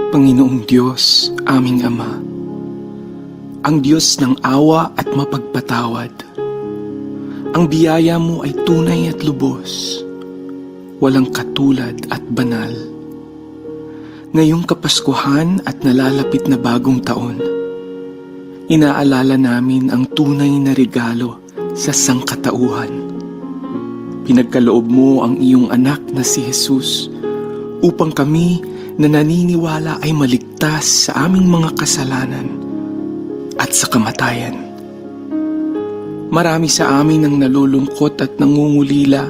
Panginoong Diyos, aming Ama, ang Diyos ng awa at mapagpatawad. Ang biyaya mo ay tunay at lubos, walang katulad at banal. Ngayong Kapaskuhan at nalalapit na bagong taon, inaalala namin ang tunay na regalo sa sangkatauhan. Pinagkaloob mo ang iyong anak na si Jesus upang kami na naniniwala ay maligtas sa aming mga kasalanan at sa kamatayan. Marami sa amin ang nalulungkot at nangungulila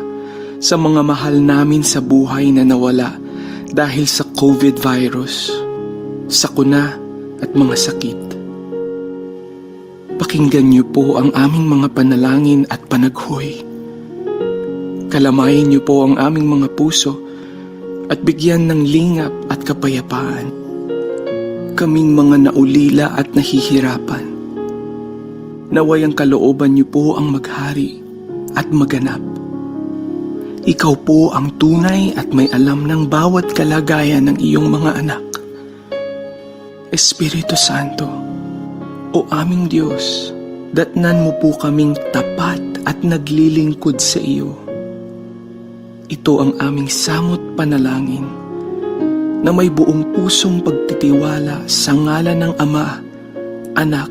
sa mga mahal namin sa buhay na nawala dahil sa COVID virus, sakuna at mga sakit. Pakinggan niyo po ang aming mga panalangin at panaghoy. Kalamayin niyo po ang aming mga puso at bigyan ng lingap at kapayapaan kaming mga naulila at nahihirapan. Naway ang kalooban niyo po ang maghari at maganap. Ikaw po ang tunay at may alam ng bawat kalagayan ng iyong mga anak. Espiritu Santo, o aming Diyos, datnan mo po kaming tapat at naglilingkod sa iyo. Ito ang aming samot panalangin na may buong pusong pagtitiwala sa ngalan ng Ama, Anak,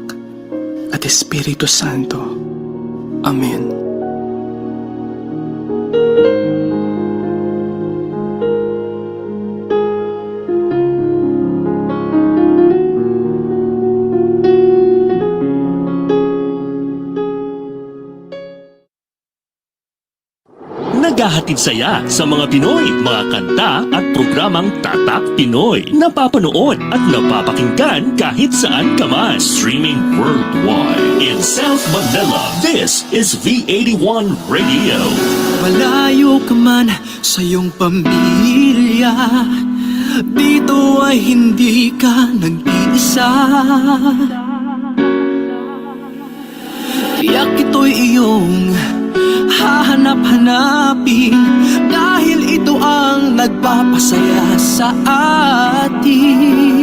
at Espiritu Santo. Amen. Naghahatid saya sa mga Pinoy, mga kanta at programang Tatak Pinoy. Napapanood at napapakinggan kahit saan ka man. Streaming worldwide. In South Manila, this is V81 Radio. Malayo ka man sa iyong pamilya, dito ay hindi ka nag-iisa. Tiyak ito'y iyong hahanap-hanapin, dahil ito ang nagpapasaya sa atin.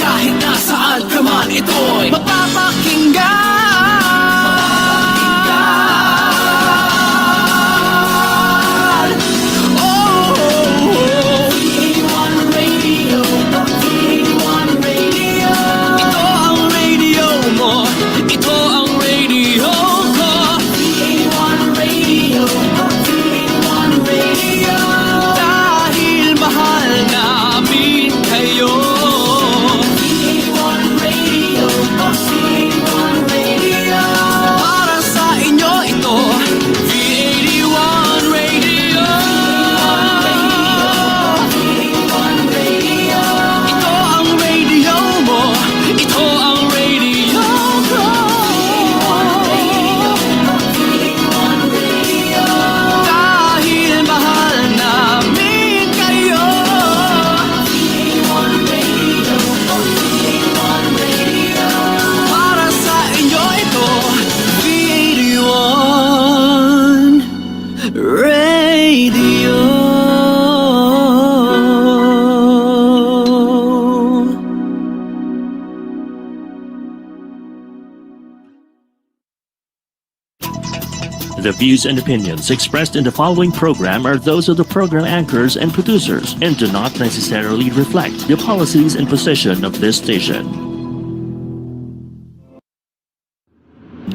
Kahit nasaan ka man, ito'y mapapakinggan. Dahil mahal namin kayo. The views and opinions expressed in the following program are those of the program anchors and producers and do not necessarily reflect the policies and position of this station.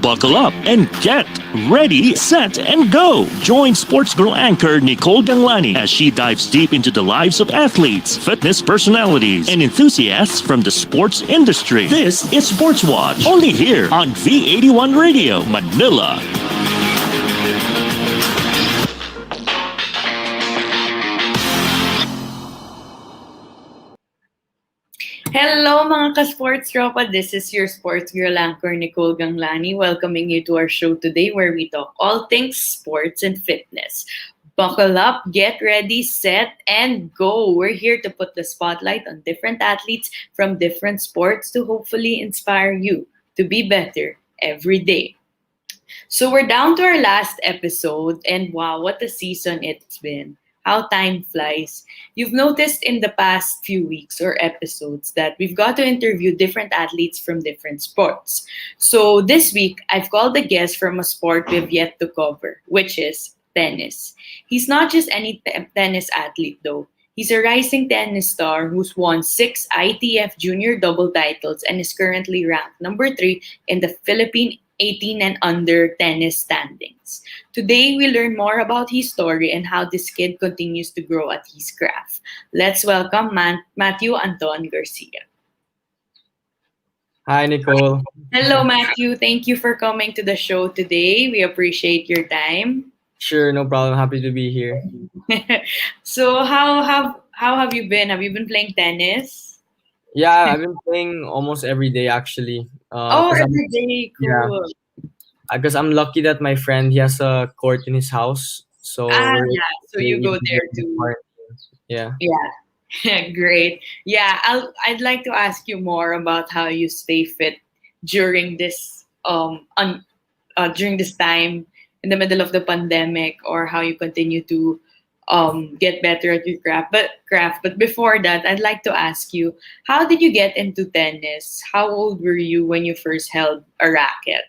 Buckle up and get ready, set, and go. Join Sports Girl anchor Nicole Ganglani as she dives deep into the lives of athletes, fitness personalities, and enthusiasts from the sports industry. This is Sportswatch, only here on V81 Radio, Manila. Hello mga ka-sports tropa, this is your sports girl anchor Nicole Ganglani welcoming you to our show today where we talk all things sports and fitness. Buckle up, get ready, set, and go. We're here to put the spotlight on different athletes from different sports to hopefully inspire you to be better every day. So we're down to our last episode and wow, what a season it's been. How time flies. You've noticed in the past few weeks or episodes that we've got to interview different athletes from different sports. So this week, I've called a guest from a sport we've yet to cover, which is tennis. He's not just any tennis athlete though. He's a rising tennis star who's won 6 ITF junior double titles and is currently ranked number 3 in the Philippine 18 and under tennis standings. Today, we learn more about his story and how this kid continues to grow at his craft. Let's welcome Matthew Anton Garcia. Hi, Nicole. Hello, Matthew. Thank you for coming to the show today. We appreciate your time. Sure, no problem. Happy to be here. So, how have you been? Have you been playing tennis? Yeah, I've been playing almost every day actually. Every day. Cool. Because I'm lucky that my friend he has a court in his house, so Yeah. So you go there too. Yeah. Yeah. Great. Yeah, I'd like to ask you more about how you stay fit during this during this time in the middle of the pandemic, or how you continue to get better at your craft. But before that, I'd like to ask you, how did you get into tennis? How old were you when you first held a racket?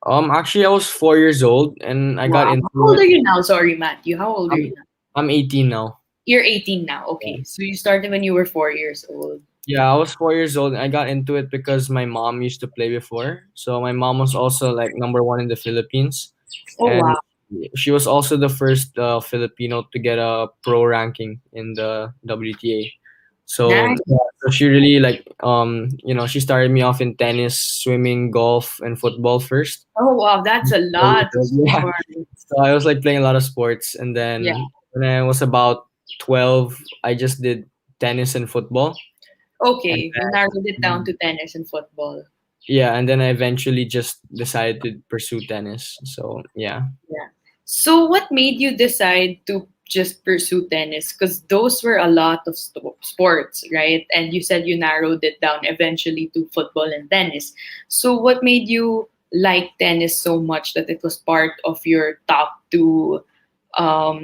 Actually, I was 4 years old, and I got Wow. into How old it. are you now? Sorry, Matthew. How old are you now? I'm 18 now. You're 18 now. Okay. So you started when you were 4 years old. Yeah, I was 4 years old, and I got into it because my mom used to play before. So my mom was also like number 1 in the Philippines, Oh and wow. she was also the first Filipino to get a pro ranking in the WTA. So, Nice. yeah, so she really she started me off in tennis, swimming, golf, and football first. Oh wow, that's a lot of Yeah. sports. So I was like playing a lot of sports, and then Yeah. when I was about 12, I just did tennis and football. And Okay, you narrowed it down to tennis and football. yeah, and then I eventually just decided to pursue tennis. So yeah. Yeah. So what made you decide to just pursue tennis? Because those were a lot of sports, right? And you said you narrowed it down eventually to football and tennis. So what made you like tennis so much that it was part of your top two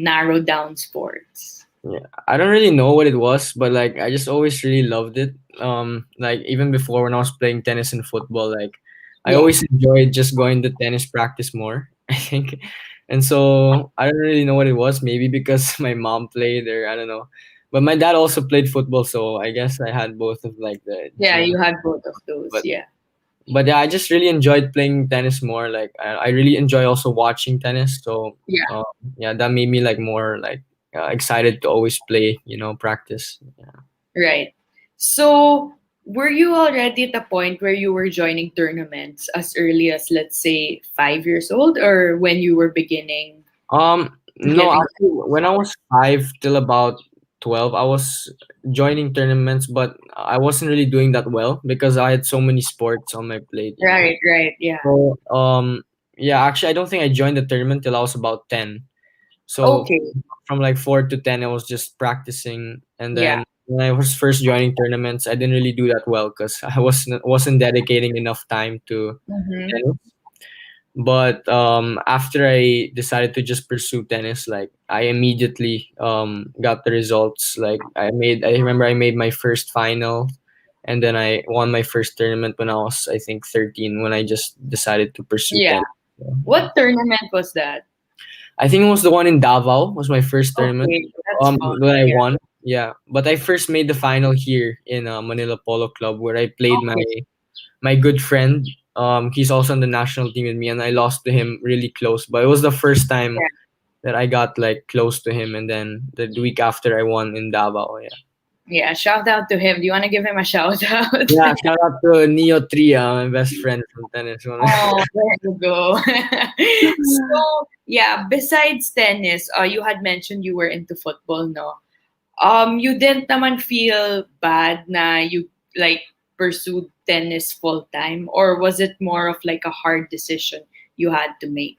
narrowed down sports? Yeah, I don't really know what it was, but like I just always really loved it. Like even before when I was playing tennis and football, like I Yeah. always enjoyed just going to tennis practice more, I think. And so I don't really know what it was, maybe because my mom played or I don't know. But my dad also played football, so I guess I had both of like the Yeah, genes. you had both of those. But Yeah. but yeah, I just really enjoyed playing tennis more. Like I really enjoy also watching tennis. So Yeah. yeah, that made me like more like excited to always play, practice. Yeah. Right. So, were you already at the point where you were joining tournaments as early as, let's say, 5 years old, or when you were beginning to No, getting? actually, when I was 5 till about 12, I was joining tournaments, but I wasn't really doing that well because I had so many sports on my plate. Right, right, yeah. So, yeah, actually, I don't think I joined the tournament till I was about 10. So Okay, from like 4 to 10, I was just practicing, and yeah. then when I was first joining tournaments, I didn't really do that well because I wasn't dedicating enough time to Mm-hmm. tennis. But after I decided to just pursue tennis, like I immediately got the results. Like I remember I made my first final, and then I won my first tournament when I was I think 13 when I just decided to pursue Yeah. tennis. What tournament was that? I think it was the one in Davao. Was my first tournament. Okay, that's fun. That I Yeah. won. Yeah, but I first made the final here in Manila Polo Club, where I played Okay. my good friend. He's also on the national team with me, and I lost to him really close. But it was the first time Yeah. that I got like close to him, and then the week after I won in Davao. Yeah. Yeah. Shout out to him. Do you want to give him a shout out? Yeah, shout out to Neo Tria, my best friend from tennis. Oh, there you go. So, yeah, besides tennis, you had mentioned you were into football, no? You didn't naman feel bad na you like pursued tennis full time, or was it more of like a hard decision you had to make?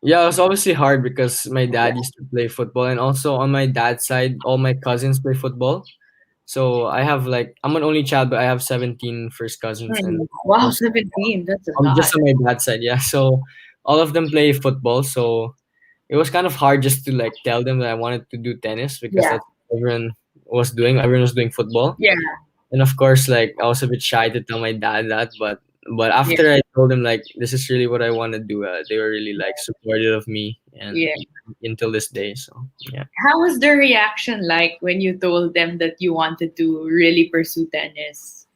Yeah, it was obviously hard because my dad used to play football, and also on my dad's side, all my cousins play football. So I have like I'm an only child, but I have 17 first cousins, and Wow, most 17, that's a just lot. on my dad's side, yeah. So all of them play football, so it was kind of hard just to like tell them that I wanted to do tennis because Yeah, that's what everyone was doing. Everyone was doing football, yeah, and of course, like I was a bit shy to tell my dad that, but yeah, after I told them like this is really what I want to do, they were really like supportive of me, and yeah. until this day, so yeah. How was their reaction like when you told them that you wanted to really pursue tennis?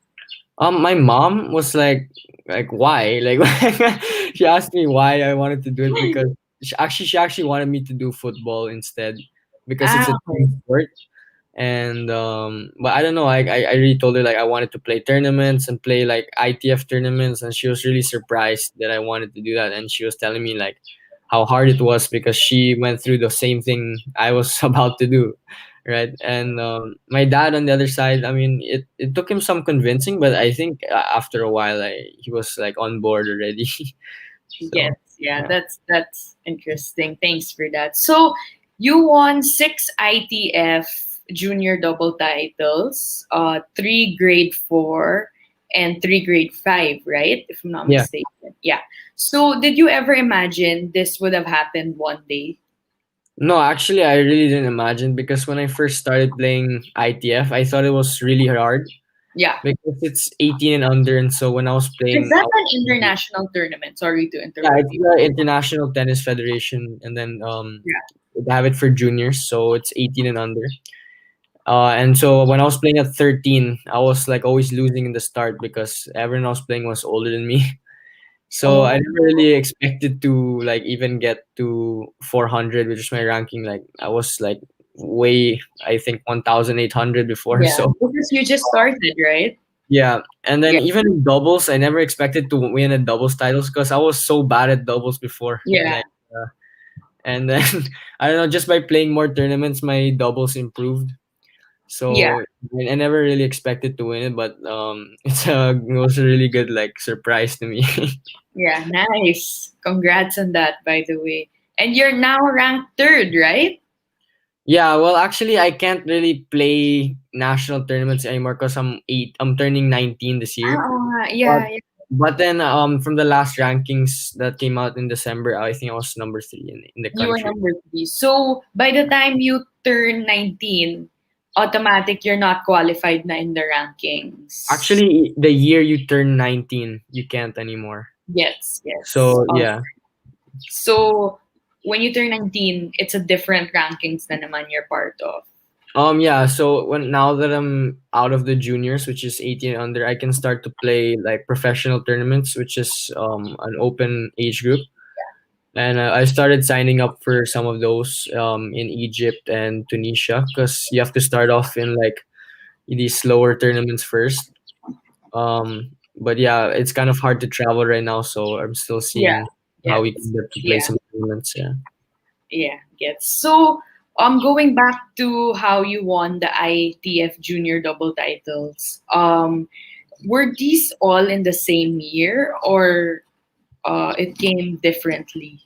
My mom was like why? Like she asked me why I wanted to do it because she actually wanted me to do football instead because Ah, it's a okay. team sport. And but I don't know, I really told her like I wanted to play tournaments and play like ITF tournaments, and she was really surprised that I wanted to do that, and she was telling me like how hard it was because she went through the same thing I was about to do, right? And my dad on the other side, I mean it took him some convincing, but I think after a while he was like on board already. Yes, So yeah, yeah. that's interesting. Thanks for that. So you won six ITF junior double titles, three grade four and three grade five, right? If I'm not Yeah. mistaken. Yeah. So did you ever imagine this would have happened one day? No, actually, I really didn't imagine because when I first started playing ITF, I thought it was really hard Yeah. because it's 18 and under, and so when I was Is playing, that an international tournament? Sorry to yeah, interrupt it's you. the International Tennis Federation, and then Yeah. they have it for juniors, so it's 18 and under. And so when I was playing at 13, I was like always losing in the start because everyone I was playing was older than me. So I Oh, never really expected to like even get to 400, which is my ranking. Like I was like way, I think 1,800 before. yeah. So Because you just started, right? yeah, and then Yeah. even in doubles, I never expected to win a doubles titles because I was so bad at doubles before. Yeah. Like, and then I don't know, just by playing more tournaments, my doubles improved. Yeah. So I never really expected to win it, but it was a really good like surprise to me. Yeah, nice. Congrats on that, by the way. And you're now ranked third, right? Yeah, well, actually, I can't really play national tournaments anymore because I'm 8. I'm turning 19 this year. But Yeah, yeah. but then from the last rankings that came out in December, I think I was number 3 in the You were country. number three. So by the time you turn 19, automatic you're not qualified na in the rankings. Actually, the year you turn 19, you can't anymore. Yes, yes. So yeah. So when you turn 19, it's a different rankings na naman you're part of. Yeah, so when now that I'm out of the juniors, which is 18 and under, I can start to play like professional tournaments, which is an open age group. And I started signing up for some of those in Egypt and Tunisia because you have to start off in like these slower tournaments first. But yeah, it's kind of hard to travel right now, so I'm still Yeah. seeing how we Yes. can get to play Yeah. some tournaments. Yeah. Yeah, yes. So, going back to how you won the ITF Junior double titles, were these all in the same year or it came differently?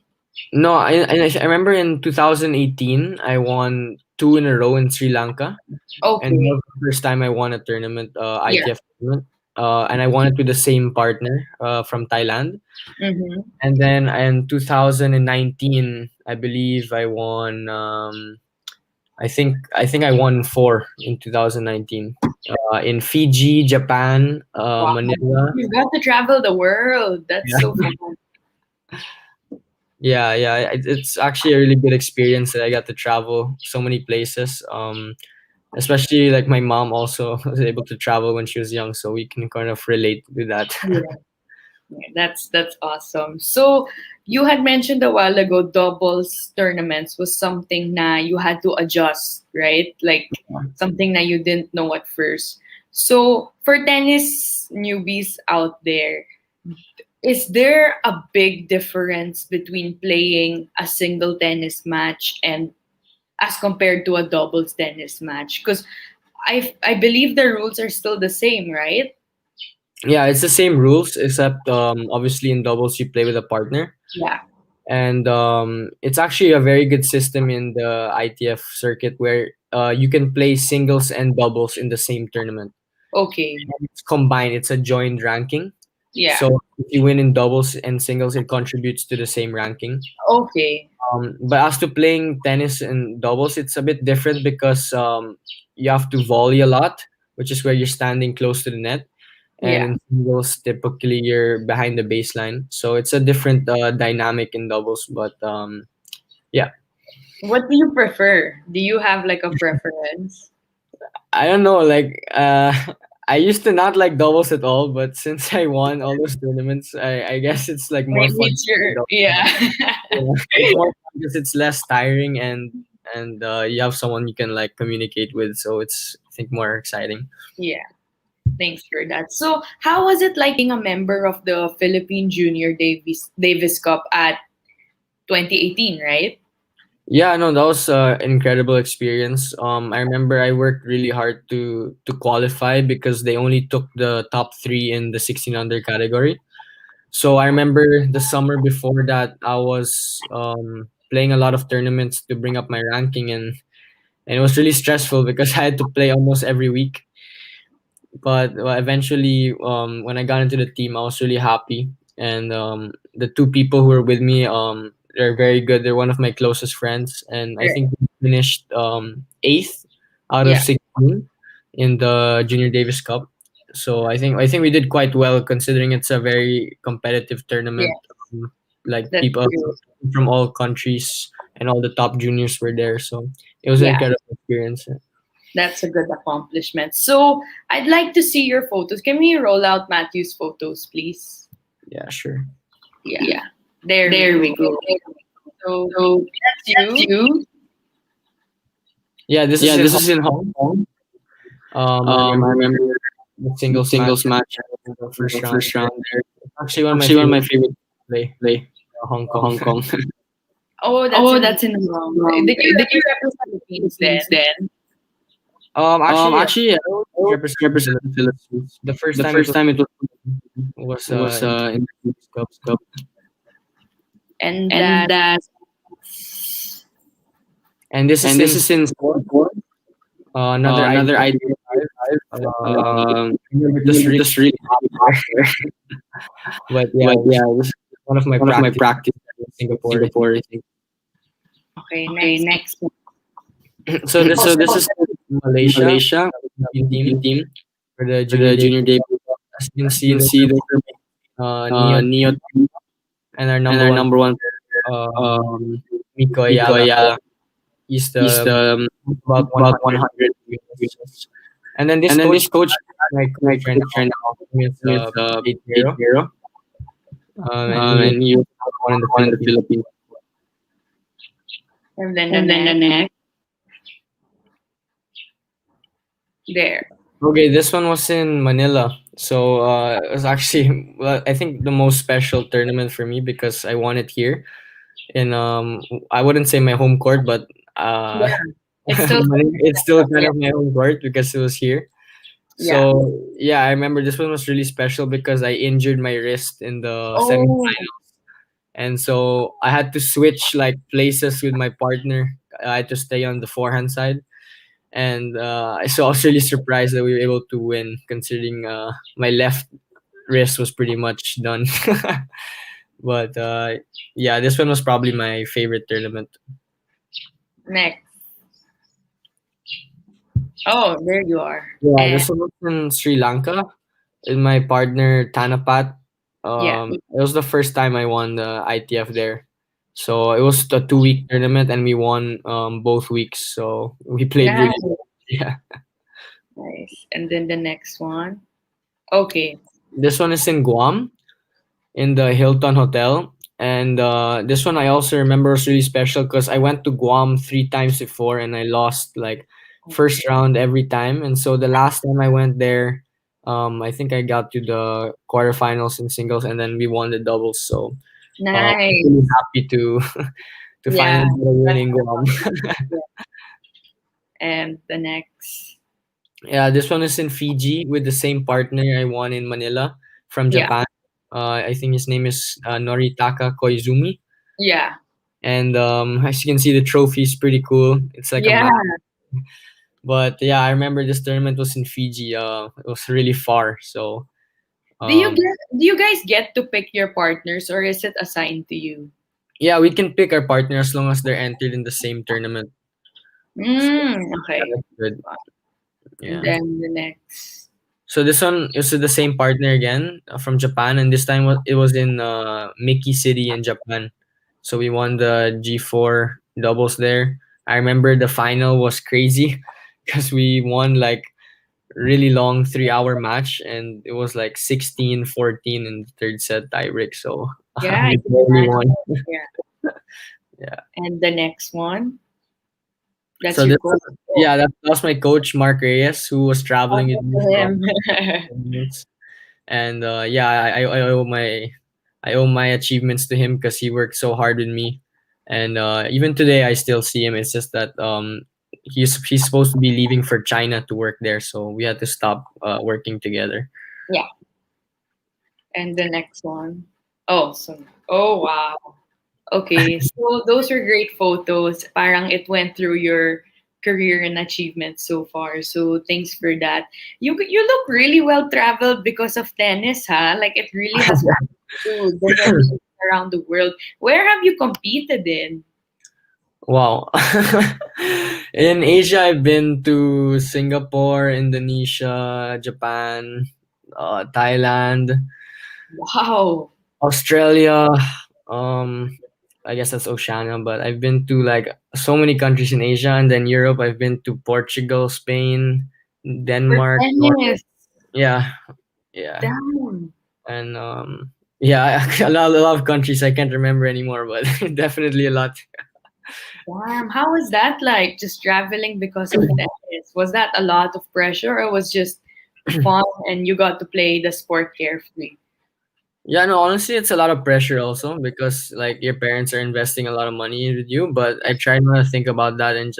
No, I remember in 2018 I won 2 in a row in Sri Lanka, and that Okay. was the first time I won a tournament, Yeah. ITF tournament. And I won it with the same partner from Thailand. Mm-hmm. And then in 2019, I believe I won. I think I won 4 in 2019. In Fiji, Japan, Wow. Manila. You've got to travel the world. That's Yeah. so fun. Yeah. It's actually a really good experience that I got to travel so many places. Especially like my mom also was able to travel when she was young, so we can kind of relate with that. Yeah, that's awesome. So you had mentioned a while ago doubles tournaments was something na you had to adjust, right? Like something that you didn't know at first. So for tennis newbies out there, is there a big difference between playing a single tennis match and as compared to a doubles tennis match? Because I believe the rules are still the same, right? Yeah, it's the same rules except obviously in doubles you play with a partner, Yeah. and it's actually a very good system in the ITF circuit where you can play singles and doubles in the same tournament. Okay. It's combined. It's a joined ranking. Yeah. So if you win in doubles and singles, it contributes to the same ranking. Okay. But as to playing tennis and doubles, it's a bit different because you have to volley a lot, which is where you're standing close to the net. And Yeah. in singles, typically you're behind the baseline. So it's a different dynamic in doubles. But yeah, What do you prefer? Do you have like a preference? I don't know. Like I used to not like doubles at all, but since I won all those tournaments, I guess it's like more Maybe fun. it's your yeah. Yeah, it's more fun because it's less tiring and you have someone you can like communicate with, so it's I think more exciting. Yeah. Thanks for that. So, how was it like being a member of the Philippine Junior Davis Cup at 2018, right? Yeah, no, that was an incredible experience. I remember I worked really hard to qualify because they only took the top three in the 16 under category. So I remember the summer before that I was playing a lot of tournaments to bring up my ranking, and it was really stressful because I had to play almost every week. But eventually, when I got into the team, I was really happy. And the two people who were with me, they're very good. They're one of my closest friends, and I Right. think we finished eighth out of Yeah. 16 in the Junior Davis Cup. So I think we did quite well considering it's a very competitive Yeah. tournament. Like That's people true. from all countries and all the top juniors were there. So it was an Yeah. incredible experience. That's a good accomplishment. So, I'd like to see your photos. Can we roll out Matthew's photos, please? Yeah, sure. Yeah. There we go. So that's you. Yeah, this is in Hong Kong. I I remember remember the the singles singles match match in the in first the round first there. round there. It's actually one of my Actually, one of favorite my favorite play, play Hong to Kong. Hong Kong. Oh, Oh, in that's in Hong Hong Kong. Kong. Did you Did you represent the represent the Philippines Philippines then? then? Actually, Actually, I I don't represent the represent the Philippines. Philippines. The first The time it first time it was was in in the the Cup. Cup, And and that that And this is and this in is in Singapore, Singapore. another Another idea. idea. I remember just really Just really hot hot there. there. But yeah, But it was yeah, it was one of my one of my practice practice in in Singapore, I think. Singapore, I think. okay, Okay, next. next. So this So is this is Malaysia, Malaysia Philippine team Philippine team for the for junior the day. junior day. As you can As you see, can there's see, there's Neo Neo and our and number our one number one um, um Miko Miko Ayala. Ayala. He's He's the the about about 100 100 units. And then this and then this coach, coach, my my coach right coach now, right now, is is 8-0. 8-0. And he was And he was one in the one in the Philippines. Philippines. And then And then the next. there. Okay, this one was in Manila. So it was actually, well, I think the most special tournament for me because I won it here in I wouldn't say my home court, but Yeah. It's still it's still kind of my home court because it was here. yeah. So yeah, I remember this one was really special because I injured my wrist in the Oh, and so I had to switch like places with my partner. I had to stay on the forehand side, and so I was really surprised that we were able to win, considering my left wrist was pretty much done. But yeah, this one was probably my favorite tournament. next. Oh, there you are. Yeah, And this one was in Sri Lanka with my partner Tanapat. yeah. It was the first time I won the ITF there. So it was a 2 week tournament, and we won both weeks. So we played Yeah, really well. Yeah. nice. And then the next one. Okay. This one is in Guam, in the Hilton Hotel. And this one I also remember was really special because I went to Guam 3 times before, and I lost like first round every time. And so the last time I went there, I think I got to the quarterfinals in singles, and then we won the doubles. So Nice. really happy to to Yeah. finally get a win in Guam. And the next. Yeah, this one is in Fiji with the same partner I won in Manila from Yeah. Japan. I think his name is Noritaka Koizumi. Yeah. And as you can see, the trophy is pretty cool. It's like a Yeah. map. But yeah, I remember this tournament was in Fiji. It was really far. So um, Do you guys get to pick your partners or is it assigned to you? yeah, we can pick our partner as long as they're entered in the same tournament. So yeah, Okay. that's good. And Yeah. then the next. So this one is the same partner again from Japan, and this time it was in Miki City in Japan. So we won the G4 doubles there. I remember the final was crazy because we won like really long 3 hour match, and it was like 16-14 in the third set tiebreak. So Yeah, I we can barely imagine. won. Yeah. Yeah. And the next one. That's So your this goal. yeah, that was my coach Mark Reyes, who was traveling with me from Him. tournaments. And yeah, I owe my achievements to him because he worked so hard with me. And even today I still see him. It's just that he's supposed to be leaving for China to work there, so we had to stop working together. Yeah. And the next one. Oh, so oh wow. Okay, so those are great photos. Parang it went through your career and achievements so far. So thanks for that. You look really well traveled because of tennis, huh? Like it really has gone to different places around the world. Where have you competed in? Wow. In Asia, I've been to Singapore, Indonesia, Japan, Thailand, Wow. Australia. Um, I guess that's Oceania, but I've been to like so many countries in Asia, and then Europe. I've been to Portugal, Spain, For Denmark, Norway. tennis. Yeah, yeah, Damn. and yeah, a lot of countries I can't remember anymore, but definitely a lot. Damn. How was that like just traveling because of tennis? Was that a lot of pressure or was just fun and you got to play the sport carefully? Yeah, no, honestly, it's a lot of pressure also because like your parents are investing a lot of money with you. But I try not to think about that and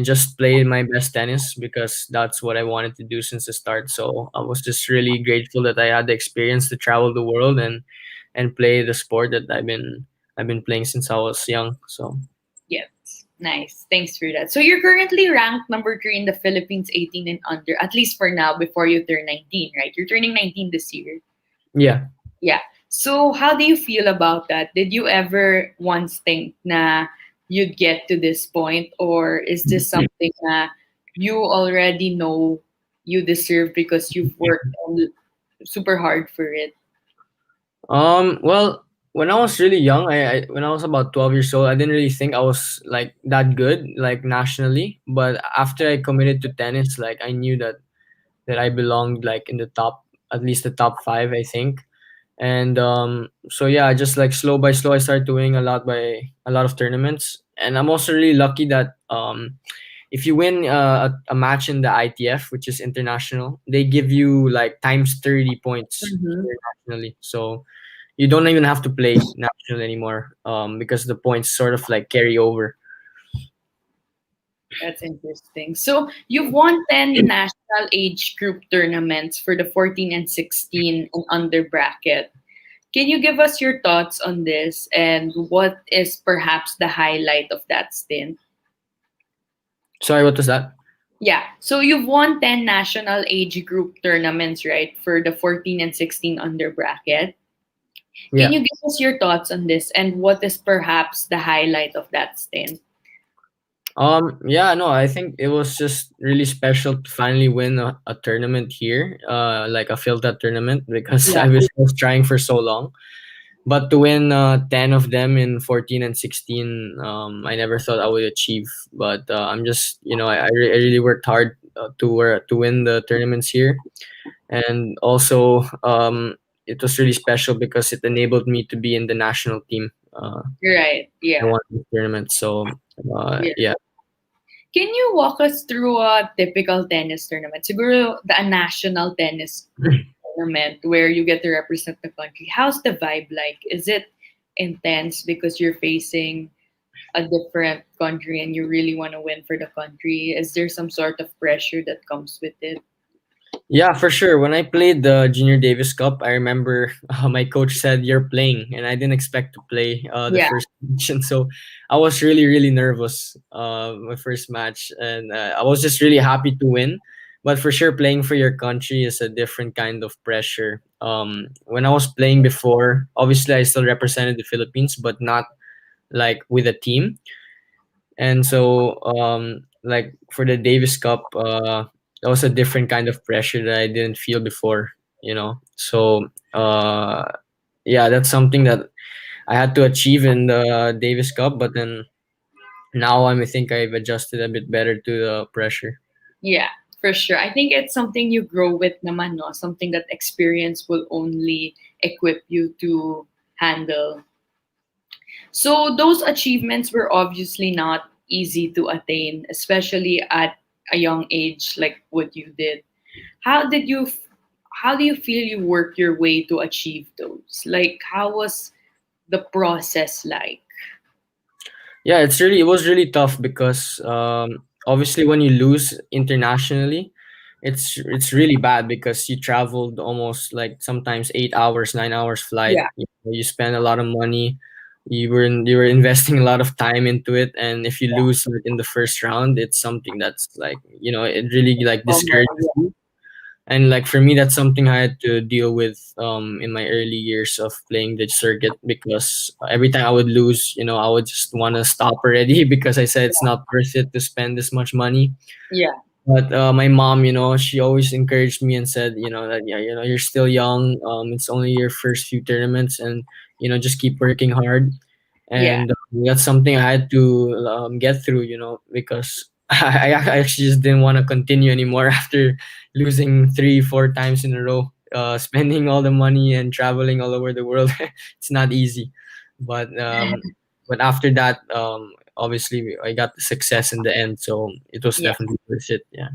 just play my best tennis because that's what I wanted to do since the start. So I was just really grateful that I had the experience to travel the world and play the sport that I've been playing since I was young. So Yes. Nice. Thanks for that. So you're currently ranked number 3 in the Philippines 18 and under, at least for now, before you turn 19, right? You're turning 19 this year. yeah. Yeah. So how do you feel about that? Did you ever once think na you'd get to this point, or is this something na you already know you deserve because you've worked super hard for it? Well, when I was really young, when I was about 12 years old, I didn't really think I was like that good, like nationally. But after I committed to tennis, like I knew that I belonged like in the top, at least the top five, I think. And so yeah, just like slow by slow, I started doing a lot of tournaments. And I'm also really lucky that if you win a match in the ITF, which is international, they give you like times 30 points Mhm. internationally. So you don't even have to play national anymore because the points sort of like carry over. That's interesting. So you've won 10 national age group tournaments for the 14 and 16 and under bracket. Can you give us your thoughts on this and what is perhaps the highlight of that stint? Sorry, what was that? Yeah, so you've won 10 national age group tournaments, right, for the 14 and 16 under bracket. Can Yeah. you give us your thoughts on this and what is perhaps the highlight of that stint? Yeah, no, I think it was just really special to finally win a tournament here, like a Filta tournament, because Yeah. I was trying for so long. But to win 10 of them in 14 and 16, I never thought I would achieve. But I'm just, I really worked hard to win the tournaments here. And also, it was really special because it enabled me to be in the national team. Right. I Yeah. won the tournament. So, Yeah. yeah. Can you walk us through a typical tennis tournament? Siguro the national tennis tournament where you get to represent the country. How's the vibe like? Is it intense because you're facing a different country and you really want to win for the country? Is there some sort of pressure that comes with it? Yeah, for sure. When I played the Junior Davis Cup, I remember my coach said, "You're playing," and I didn't expect to play the Yeah. first match, and so I was really, really nervous. My first match, and I was just really happy to win. But for sure, playing for your country is a different kind of pressure. When I was playing before, obviously I still represented the Philippines, but not like with a team. And so like for the Davis Cup, that was a different kind of pressure that I didn't feel before, so yeah, that's something that I had to achieve in the Davis Cup, but then now I think I've adjusted a bit better to the pressure. Yeah, for sure. I think it's something you grow with naman, no? Something that experience will only equip you to handle. So those achievements were obviously not easy to attain, especially at a young age like what you did. How did you how do you feel you worked your way to achieve those? Like how was the process like? Yeah, it was really tough because obviously when you lose internationally, it's really bad because you traveled almost like sometimes 8 hours, 9 hours flight. Yeah, You spend a lot of money. You were investing a lot of time into it, and if you lose like in the first round, it's something that's like it really like discourages yeah, you. And like for me, that's something I had to deal with in my early years of playing the circuit, because every time I would lose, I would just want to stop already because I said it's not worth it to spend this much money. yeah, But my mom, she always encouraged me and said, that yeah, you're still young. It's only your first few tournaments, and just keep working hard. yeah, And that's something I had to get through, because I actually just didn't want to continue anymore after losing 3 4 times in a row, spending all the money and traveling all over the world. It's not easy, but after that, obviously I got the success in the end, so it was yeah. definitely worth it. Yeah.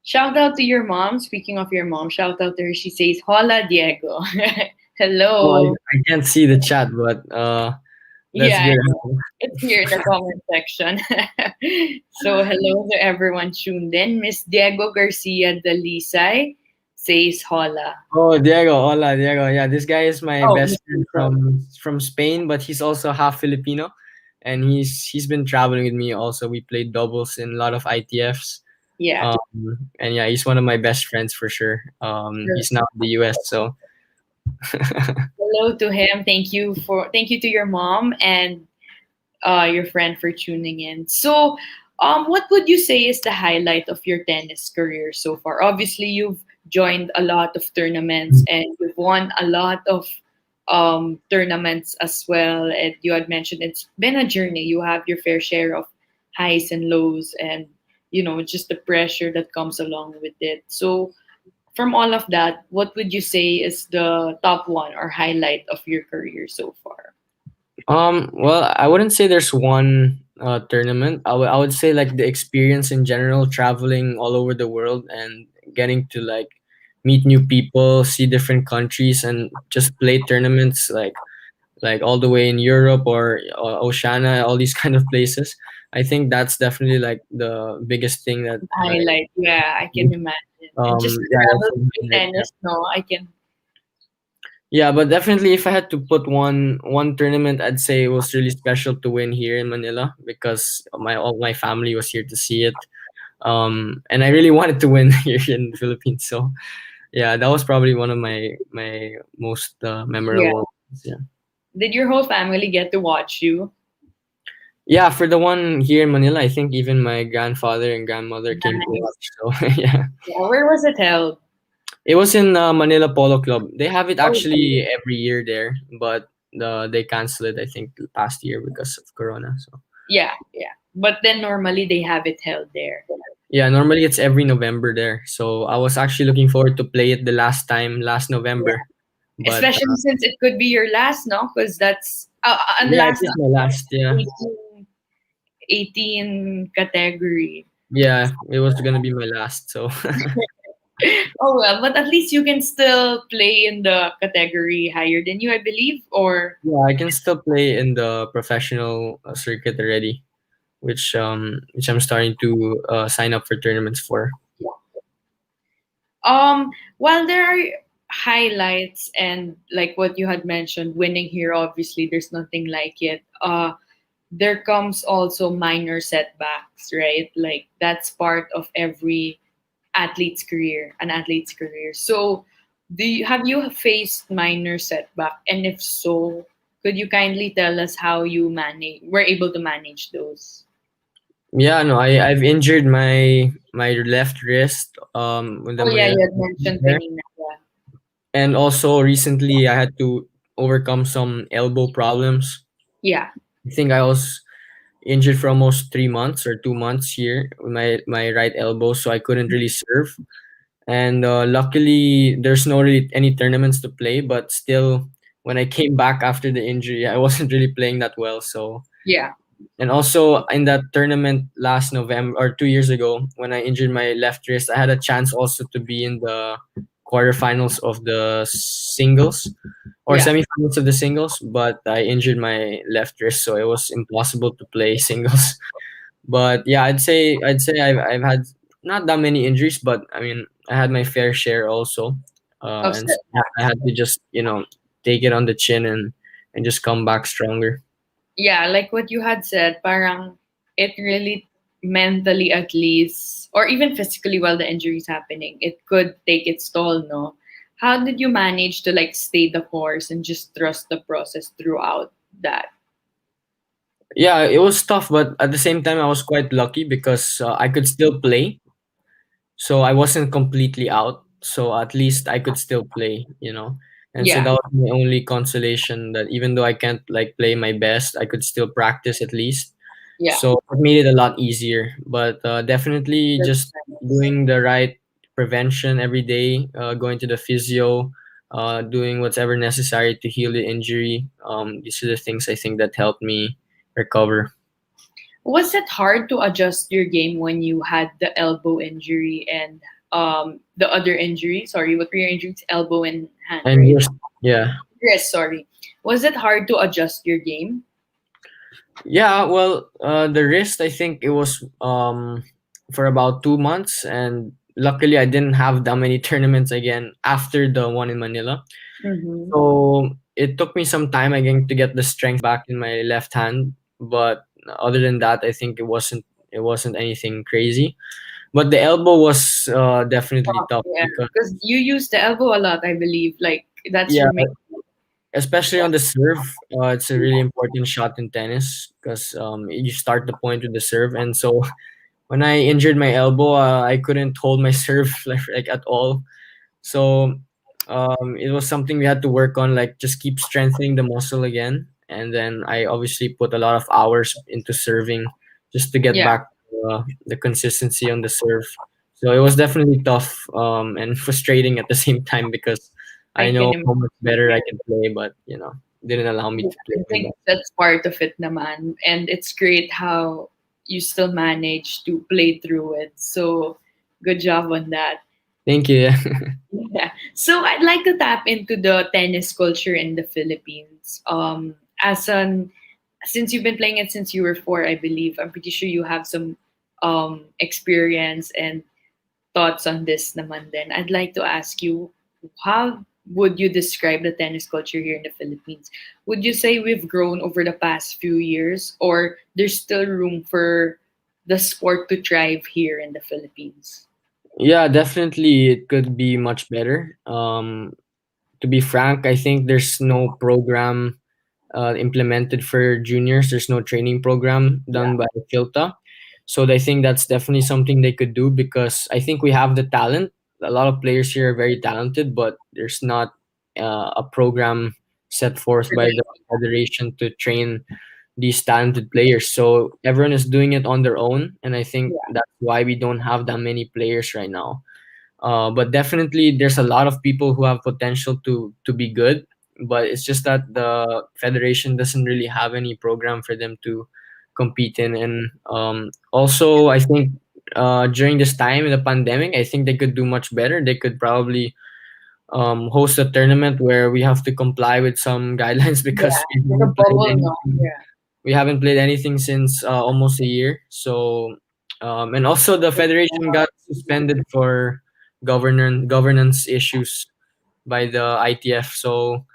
Shout out to your mom. Speaking of your mom, shout out to her. She says, Hola Diego. Oh, Hello. I can't see the chat, but that's Yeah, I good. know. It's here in the comment section. So hello to everyone tuned in. Miss Diego Garcia Dalisay says hola. Oh, Diego, hola, Diego. Yeah, this guy is my Oh, best Miss friend Diego. from Spain, but he's also half Filipino, and he's been traveling with me. Also, we played doubles in a lot of ITFs. Yeah. And yeah, he's one of my best friends for sure. He's now in the US, so Hello to him. Thank you to your mom and your friend for tuning in. So, what would you say is the highlight of your tennis career so far? Obviously, you've joined a lot of tournaments and you've won a lot of tournaments as well. And you had mentioned it's been a journey. You have your fair share of highs and lows, and just the pressure that comes along with it. So, from all of that, what would you say is the top one or highlight of your career so far? well, I wouldn't say there's one tournament. I would say like the experience in general, traveling all over the world and getting to like meet new people, see different countries, and just play tournaments like all the way in Europe or Oceania, all these kind of places. I think that's definitely like the biggest thing that Highlight, yeah, I can imagine. And just to yeah, that's travel to play something that, tennis, no, I can. yeah, but definitely if I had to put one tournament, I'd say it was really special to win here in Manila because all my family was here to see it. And I really wanted to win here in the Philippines. So yeah, that was probably one of my most Yeah. memorable ones, yeah. Did your whole family get to watch you? Yeah, for the one here in Manila, I think even my grandfather and grandmother came to Nice. watch. So yeah, Yeah, where was it held? it was in Manila Polo Club. They have it Oh, actually every year there, but they canceled it, I think, past year because of Corona. So Yeah, yeah. But then normally they have it held there. yeah, normally it's every November there. So I was actually looking forward to play it the last Yeah. November, but Especially since it could be your last, no? Because that's and yeah, it last is my last. Yeah, 18, 18 category. yeah, it was gonna be my last. So Oh well, but at least you can still play in the category higher than you, I believe, or yeah, I can still play in the professional circuit already, which I'm starting to sign up for tournaments for. while there are highlights and like what you had mentioned, winning here, obviously there's nothing like it. There comes also minor setbacks, right? Like that's part of every an athlete's career. So, have you faced minor setback? And if so, could you kindly tell us how you were able to manage those? Yeah, no, I've injured my left wrist with the Oh yeah, my you had mentioned there, kanina. Yeah. and also recently I had to overcome some elbow problems. Yeah. I think I was injured for almost 3 months or 2 months here with my right elbow, so I couldn't really serve. And luckily, there's no really any tournaments to play, but still, when I came back after the injury, I wasn't really playing that well. So Yeah. and also in that tournament last November or 2 years ago, when I injured my left wrist, I had a chance also to be in the quarterfinals of the singles or Yeah. semifinals of the singles, but I injured my left wrist, so it was impossible to play singles. But yeah, I'd say I've had not that many injuries, but I mean I had my fair share also, Of and so I had to just take it on the chin and just come back stronger. yeah, like what you had said, parang it really mentally at least, or even physically while the injury is happening, it could take its toll, no? How did you manage to like stay the course and just trust the process throughout that? Yeah, it was tough, but at the same time, I was quite lucky because I could still play, so I wasn't completely out. So at least I could still play. And so Yeah, that was my only consolation that even though I can't like play my best, I could still practice at least. yeah, So it made it a lot easier. But definitely that's just nice. doing the right prevention every day, going to the physio, doing whatever necessary to heal the injury. These are the things I think that helped me recover. Was it hard to adjust your game when you had the elbow injury and the other injury? Sorry, what were your injuries? Elbow and hand, And right? just yeah, Yes, sorry. Was it hard to adjust your game? yeah. Well, the wrist, I think it was for about 2 months, and luckily I didn't have that many tournaments again after the one in Manila. Mm-hmm. So it took me some time again to get the strength back in my left hand, but other than that, I think it wasn't anything crazy. But the elbow was definitely tough Yeah, because because you use the elbow a lot, I believe. Like that's yeah, your main. especially on the serve, it's a really important shot in tennis because you start the point with the serve, and so when I injured my elbow, I couldn't hold my serve like at all. So it was something we had to work on, like just keep strengthening the muscle again. And then I obviously put a lot of hours into serving just to get Yeah, back the consistency on the serve. So it was definitely tough and frustrating at the same time because I I know can how much better I imagine. can play, but didn't allow me Yeah, to play I my think best. that's part of it, naman, and it's great how you still manage to play through it. So, good job on that. Thank you. Yeah. So I'd like to tap into the tennis culture in the Philippines. Since you've been playing it since you were 4, I believe. I'm pretty sure you have some experience and thoughts on this naman then. I'd like to ask you, how would you describe the tennis culture here in the Philippines? Would you say we've grown over the past few years, or there's still room for the sport to thrive here in the Philippines? Yeah, definitely it could be much better. To be frank, I think there's no program implemented for juniors. There's no training program Yeah. done by Filta. So I think that's definitely something they could do because I think we have the talent. A lot of players here are very talented, but there's not a program set forth by the federation to train these talented players. So everyone is doing it on their own, and I think Yeah. that's why we don't have that many players right now. But definitely, there's a lot of people who have potential to be good, but it's just that the federation doesn't really have any program for them to compete in. And also, I think during this time in the pandemic, I think they could do much better. They could probably host a tournament where we have to comply with some guidelines because Yeah. Like a bubble, no? Yeah. we haven't played anything since almost a year. So, and also the federation got suspended for governance issues by the ITF. So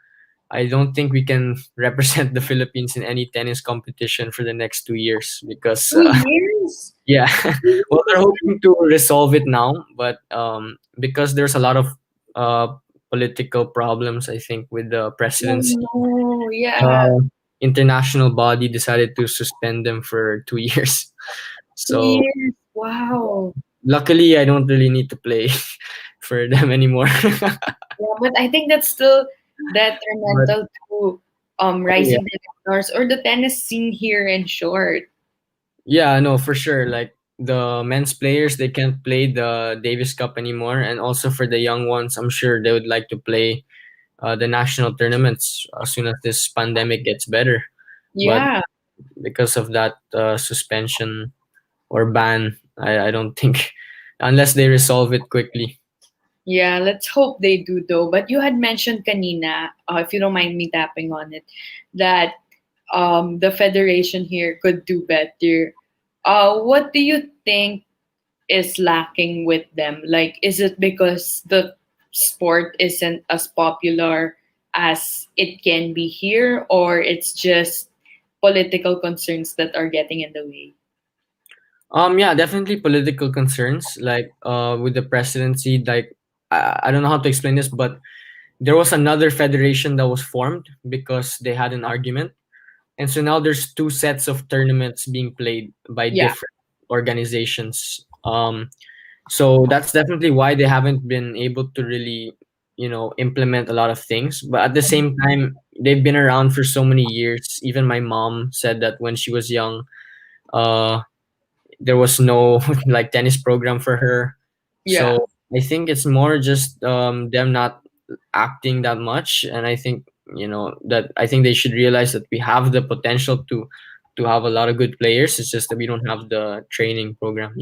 I don't think we can represent the Philippines in any tennis competition for the next 2 years because 2 years? yeah, well they're hoping to resolve it now, but because there's a lot of uh, political problems, I think, with the Oh presidency, no, yeah. uh, international body decided to suspend them for 2 years. Two So years. Wow. luckily, I don't really need to play for them anymore. Yeah, but I think that's still But detrimental to yeah, rising tennis stars or the tennis scene here in short. yeah, no, for sure. Like the men's players, they can't play the Davis Cup anymore, and also for the young ones, I'm sure they would like to play the national tournaments as soon as this pandemic gets better. But Yeah. because of that suspension or ban, I don't think unless they resolve it quickly. Yeah, let's hope they do though. But you had mentioned kanina, if you don't mind me tapping on it, that the federation here could do better. What do you think is lacking with them? Like, is it because the sport isn't as popular as it can be here, or it's just political concerns that are getting in the way? Yeah, definitely political concerns. Like with the presidency, like I don't know how to explain this, but there was another federation that was formed because they had an argument, and so now there's two sets of tournaments being played by Yeah, different organizations. So that's definitely why they haven't been able to really, implement a lot of things. But at the same time, they've been around for so many years. Even my mom said that when she was young, uh, there was no like tennis program for her. yeah. So I think it's more just them not acting that much, and I think that I think they should realize that we have the potential to have a lot of good players. It's just that we don't have the training program.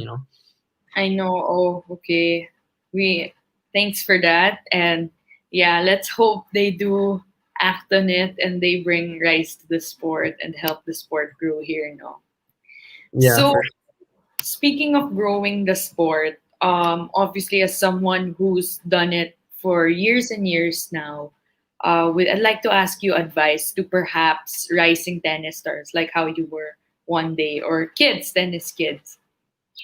I know. Oh, okay. We Thanks for that, and yeah, let's hope they do act on it and they bring rise to the sport and help the sport grow here. No. Yeah, So for speaking of growing the sport, obviously as someone who's done it for years and years now, I'd like to ask you advice to perhaps rising tennis stars like how you were one day or tennis kids.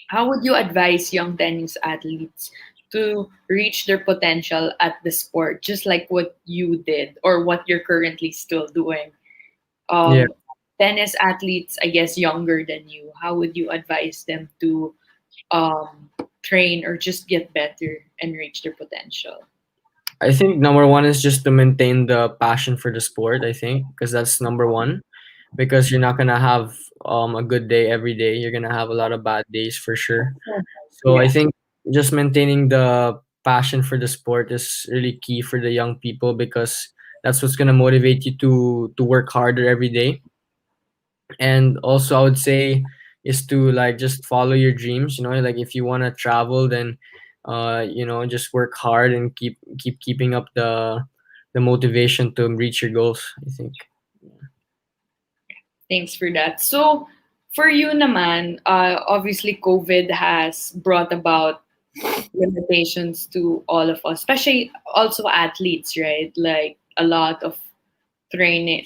How would you advise young tennis athletes to reach their potential at the sport, just like what you did or what you're currently still doing? yeah. Um, Tennis athletes, I guess, younger than you, how would you advise them to um, train or just get better and reach their potential? I think number one is just to maintain the passion for the sport. I think because that's number one. Because you're not gonna have a good day every day. You're gonna have a lot of bad days for sure. So I Yeah, think just maintaining the passion for the sport is really key for the young people because that's what's gonna motivate you to work harder every day. And also I would say is to like just follow your dreams. Like if you wanna travel, then just work hard and keeping up the motivation to reach your goals. I think. thanks for that. So, for you naman, obviously COVID has brought about limitations to all of us, especially also athletes, right? Like a lot of training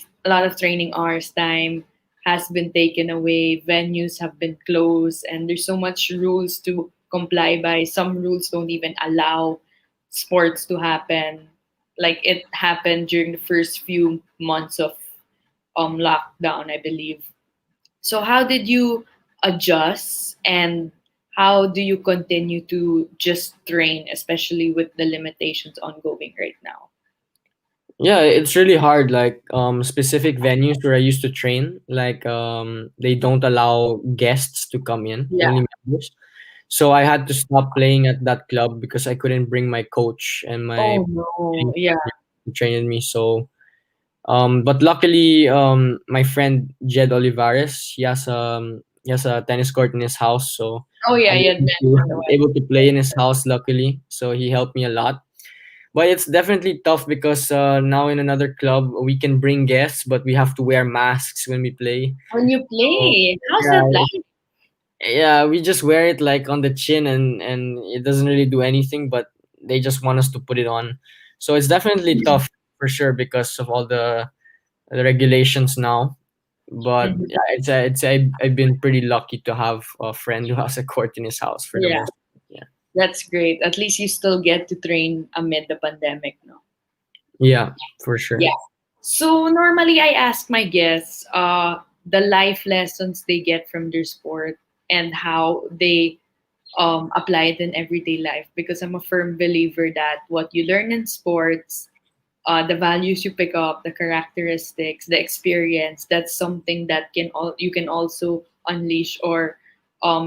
hours time has been taken away, venues have been closed, and there's so much rules to comply by. Some rules don't even allow sports to happen. Like it happened during the first few months of lockdown, I believe. So how did you adjust and how do you continue to just train, especially with the limitations ongoing right now? Yeah, it's really hard. Like specific venues where I used to train, like they don't allow guests to come in, Yeah. only members. So I had to stop playing at that club because I couldn't bring my coach and my Oh no. training Yeah. partner to train me. So but luckily my friend Jed Olivares, he has a tennis court in his house, so Oh yeah. I'm You had mentioned a while. able to play in his house luckily. So he helped me a lot. But it's definitely tough because now in another club we can bring guests, but we have to wear masks when we play. When you So play, how's that yeah, like? yeah, we just wear it like on the chin, and it doesn't really do anything, but they just want us to put it on. So it's definitely tough for sure because of all the regulations now. But Mhm. yeah, I've been pretty lucky to have a friend who has a court in his house for the Yeah. most. Yeah, That's great. At least you still get to train amid the pandemic, no? yeah, for sure. Yeah. So normally I ask my guests the life lessons they get from their sport and how they apply it in everyday life, because I'm a firm believer that what you learn in sports, the values you pick up, the characteristics, the experience, that's something that you can also unleash or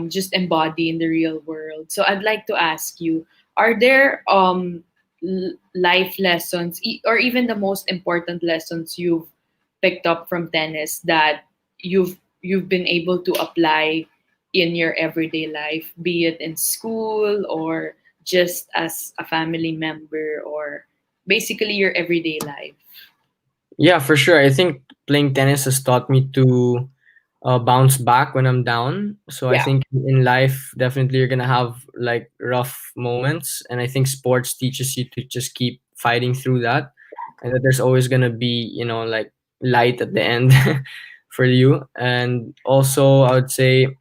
just embody in the real world. So I'd like to ask you, are there life lessons or even the most important lessons you've picked up from tennis that you've been able to apply in your everyday life, be it in school or just as a family member or basically your everyday life? Yeah, for sure. I think playing tennis has taught me to bounce back when I'm down. So I Yeah. think in life, definitely you're gonna have like rough moments, and I think sports teaches you to just keep fighting through that, and that there's always gonna be, you know, like light at the end for you. And also, I would say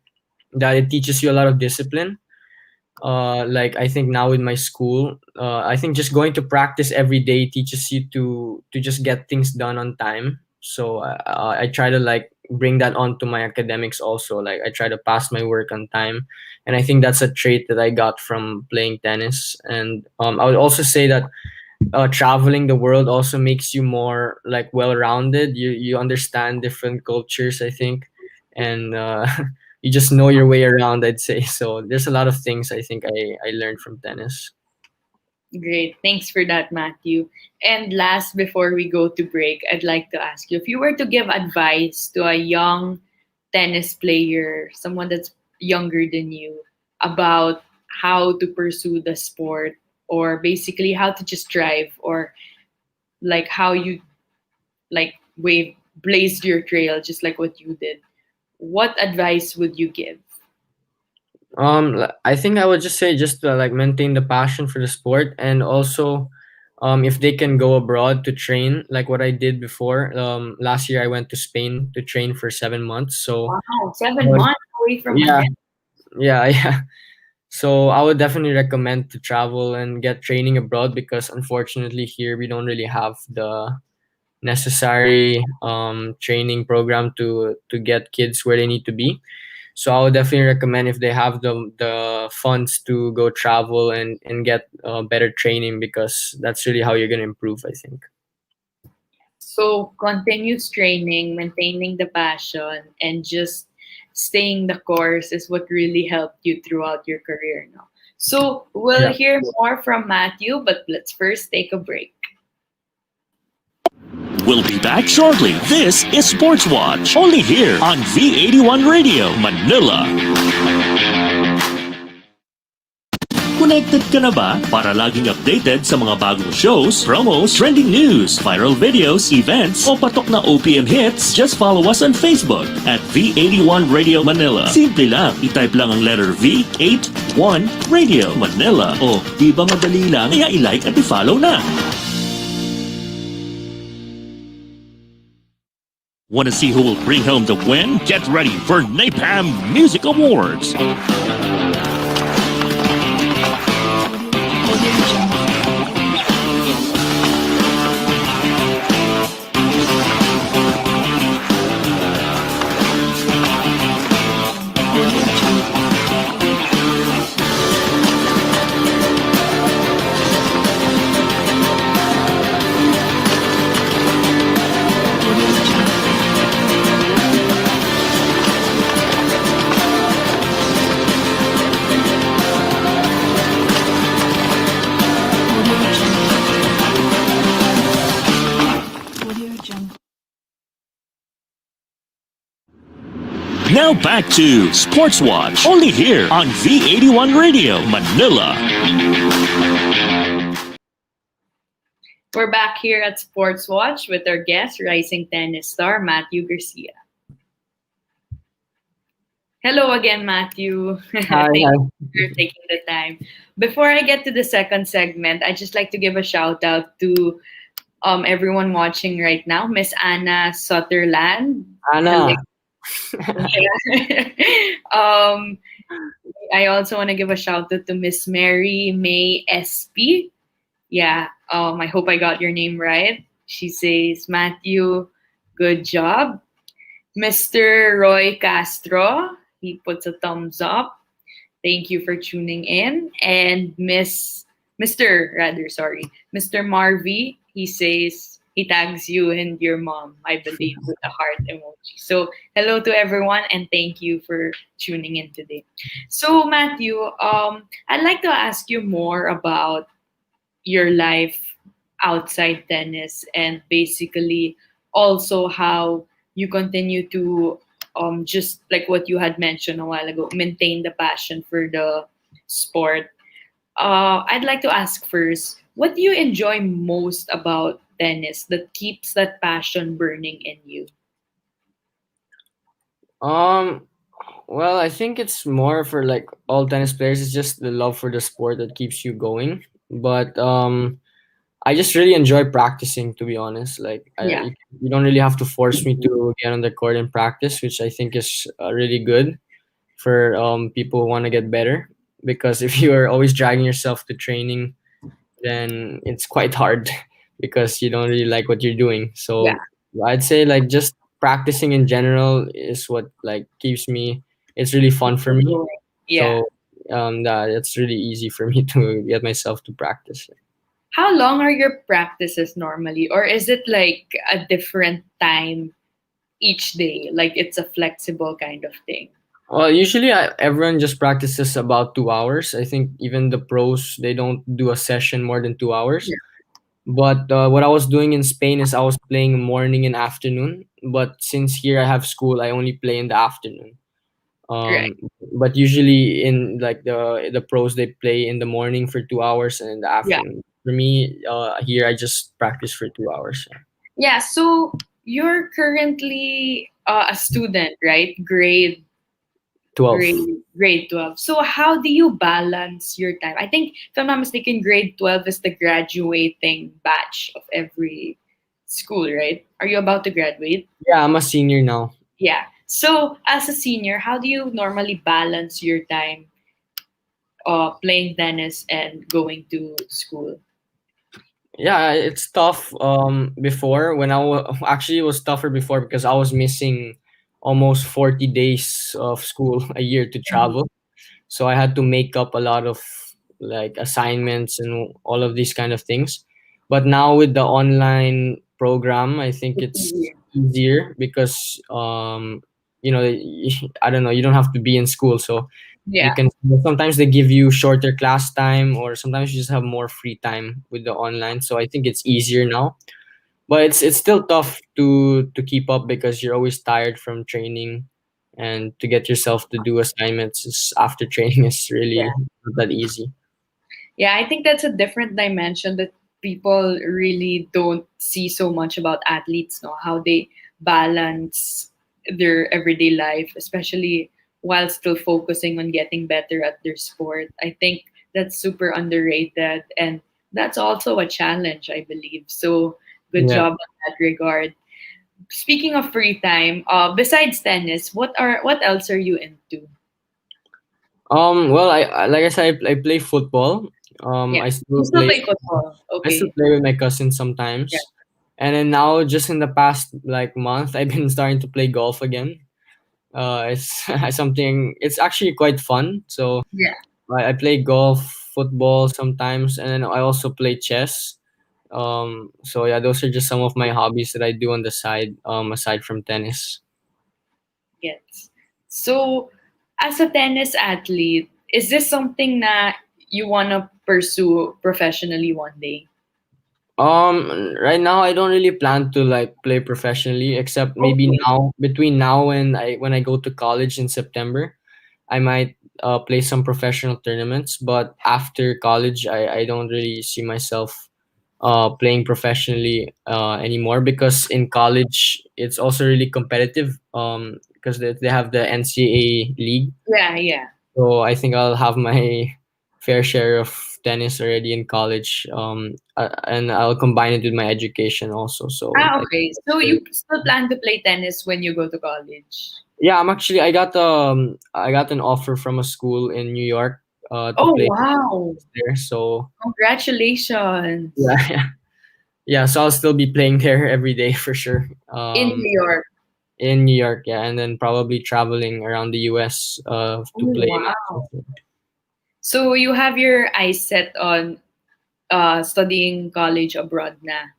that it teaches you a lot of discipline. Like I think now in my school, I think just going to practice every day teaches you to just get things done on time. So I try to like bring that onto my academics also. Like I try to pass my work on time, and I think that's a trait that I got from playing tennis. And I would also say that traveling the world also makes you more like well-rounded. You understand different cultures, I think, and you just know your way around, I'd say. So there's a lot of things I think I learned from tennis. Great. Thanks for that, Matthew. And last, before we go to break, I'd like to ask you if you were to give advice to a young tennis player, someone that's younger than you, about how to pursue the sport or basically how to just drive or like how you like wave blazed your trail just like what you did, what advice would you give? I think I would just say just to, like maintain the passion for the sport, and also if they can go abroad to train like what I did before. Last year I went to Spain to train for 7 months. So Wow, I 7 months away from yeah, Manila. yeah, yeah. So I would definitely recommend to travel and get training abroad because unfortunately here we don't really have the necessary training program to get kids where they need to be. So I would definitely recommend if they have the funds to go travel and get better training because that's really how you're gonna improve, I think. So continuous training, maintaining the passion, and just staying the course is what really helped you throughout your career now. So we'll Yeah. hear more from Matthew, but let's first take a break. We'll be back shortly. This is Sportswatch, only here on V81 Radio, Manila. Connected ka na ba para laging updated sa mga bagong shows, promos, trending news, viral videos, events, o patok na OPM hits? Just follow us on Facebook at V81 Radio Manila. Simple lang, itype lang ang letter V81 Radio Manila. O, di ba madali lang? Kaya i-like at i-follow na. Want to see who will bring home the win? Get ready for Napalm Music Awards. Now back to Sportswatch, only here on V81 Radio, Manila. We're back here at Sportswatch with our guest, rising tennis star Matthew Garcia. Hello again, Matthew. Hi, Thank hi. you for taking the time. Before I get to the second segment, I'd just like to give a shout out to everyone watching right now. Miss Anna Sutherland. Hello. Anna. Yeah. I also want to give a shout out to Miss Mary May SP. Yeah, I hope I got your name right. She says, Matthew, good job. Mr. Roy Castro, he puts a thumbs up. Thank you for tuning in. And Mr. Marvy, he says, he tags you and your mom, I believe, with a heart emoji. So, hello to everyone and thank you for tuning in today. So, Matthew, I'd like to ask you more about your life outside tennis and basically also how you continue to just like what you had mentioned a while ago, maintain the passion for the sport. I'd like to ask first, what do you enjoy most about tennis that keeps that passion burning in you? Um, well, I think it's more for like all tennis players. It's just the love for the sport that keeps you going. But I just really enjoy practicing, to be honest. Like, Yeah, you don't really have to force me to get on the court and practice, which I think is really good for people who want to get better. Because if you are always dragging yourself to training, then it's quite hard because you don't really like what you're doing. yeah, So I'd say like just practicing in general is what like keeps me. It's really fun for me. yeah. So it's really easy for me to get myself to practice. How long are your practices normally, or is it like a different time each day? Like it's a flexible kind of thing. Well, usually everyone just practices about 2 hours. I think even the pros they don't do a session more than 2 hours. Yeah. But what I was doing in Spain is I was playing morning and afternoon. But since here I have school, I only play in the afternoon. Right. But usually in like the pros they play in the morning for 2 hours and in the Yeah. afternoon. For me, here I just practice for 2 hours. Yeah. So you're currently a student, right? 12. Grade 12. So how do you balance your time? I think if I'm not mistaken, grade 12 is the graduating batch of every school, right? Are you about to graduate? Yeah, I'm a senior now. Yeah. So as a senior, how do you normally balance your time playing tennis and going to school? Yeah, it's tough. Before when actually it was tougher before because I was missing almost 40 days of school a year to travel. So I had to make up a lot of like assignments and all of these kind of things. But now with the online program, I think It's it's easier. easier because I don't know, you don't have to be in school, so you Yeah. can sometimes they give you shorter class time or sometimes you just have more free time with the online. So I think it's easier now. But it's still tough to keep up because you're always tired from training and to get yourself to do assignments after training is Yeah. really not that easy. Yeah, I think that's a different dimension that people really don't see so much about athletes, no? How they balance their everyday life, especially while still focusing on getting better at their sport. I think that's super underrated and that's also a challenge, I believe. So good Yeah. job in that regard. Speaking of free time, besides tennis, what else are you into? Well, like I said, I play football. Yeah. I You still still play. play football. I still Okay. play with my cousins Yeah. sometimes. And then now, just in the past like month, I've been starting to play golf again. It's something. It's actually quite fun. So Yeah. I play golf, football sometimes, and then I also play chess. So yeah, those are just some of my hobbies that I do on the side. Aside from tennis. Yes. So, as a tennis athlete, is this something that you want to pursue professionally one day? Right now I don't really plan to like play professionally, except maybe Okay. now between now and I when I go to college in September, I might play some professional tournaments. But after college, I don't really see myself playing professionally anymore, because in college it's also really competitive. Because they have the NCAA league, Yeah, yeah. so I think I'll have my fair share of tennis already in college. And I'll combine it with my education also. So Ah, okay. So you still plan to play tennis when you go to college? yeah, I got an offer from a school in New York to Oh, play wow. there. So Congratulations. yeah, yeah. So I'll still be playing there every day for sure. In New York. In New York, yeah, and then probably traveling around the US to Oh, play. wow. So you have your eyes set on studying college abroad na.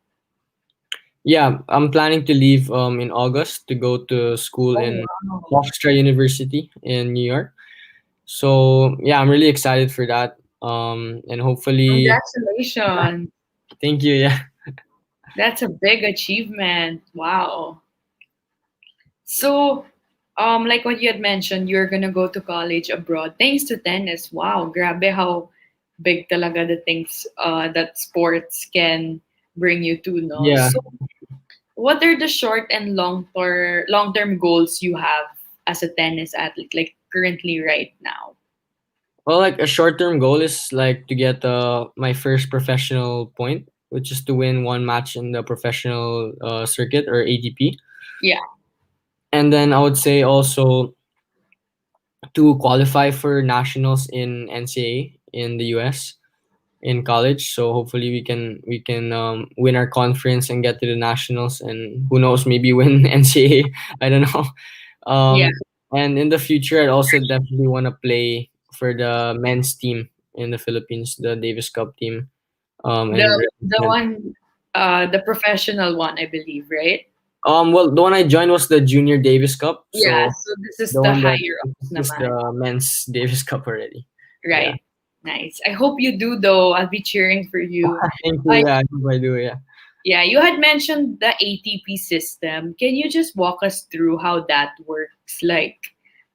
Yeah, I'm planning to leave in August to go to school Oh, in wow. Hofstra University in New York. So yeah, I'm really excited for that. And hopefully, Congratulations. thank you. Yeah, That's a big achievement. Wow. So, like what you had mentioned, you're gonna go to college abroad thanks to tennis. Wow, grabe how big talaga the things that sports can bring you to, no? yeah. So, what are the short and long term goals you have as a tennis athlete, like currently right now? Well, like a short-term goal is like to get my first professional point, which is to win one match in the professional circuit or ATP. Yeah, And then I would say also to qualify for nationals in NCAA in the US in college. So hopefully we can win our conference and get to the nationals, and who knows, maybe win NCAA. I don't know. yeah. And in the future, I'd also definitely want to play for the men's team in the Philippines, the Davis Cup team. The And the one, the professional one, I believe, right? well, the one I joined was the Junior Davis Cup. Yeah. So So this is the the one that higher ups this is naman. the men's Davis Cup already. Yeah. Right. Nice. I hope you do though. I'll be cheering for you. Thank you. Uh, Yeah, I hope I do. Yeah. yeah, you had mentioned the ATP system. Can you just walk us through how that works? Like,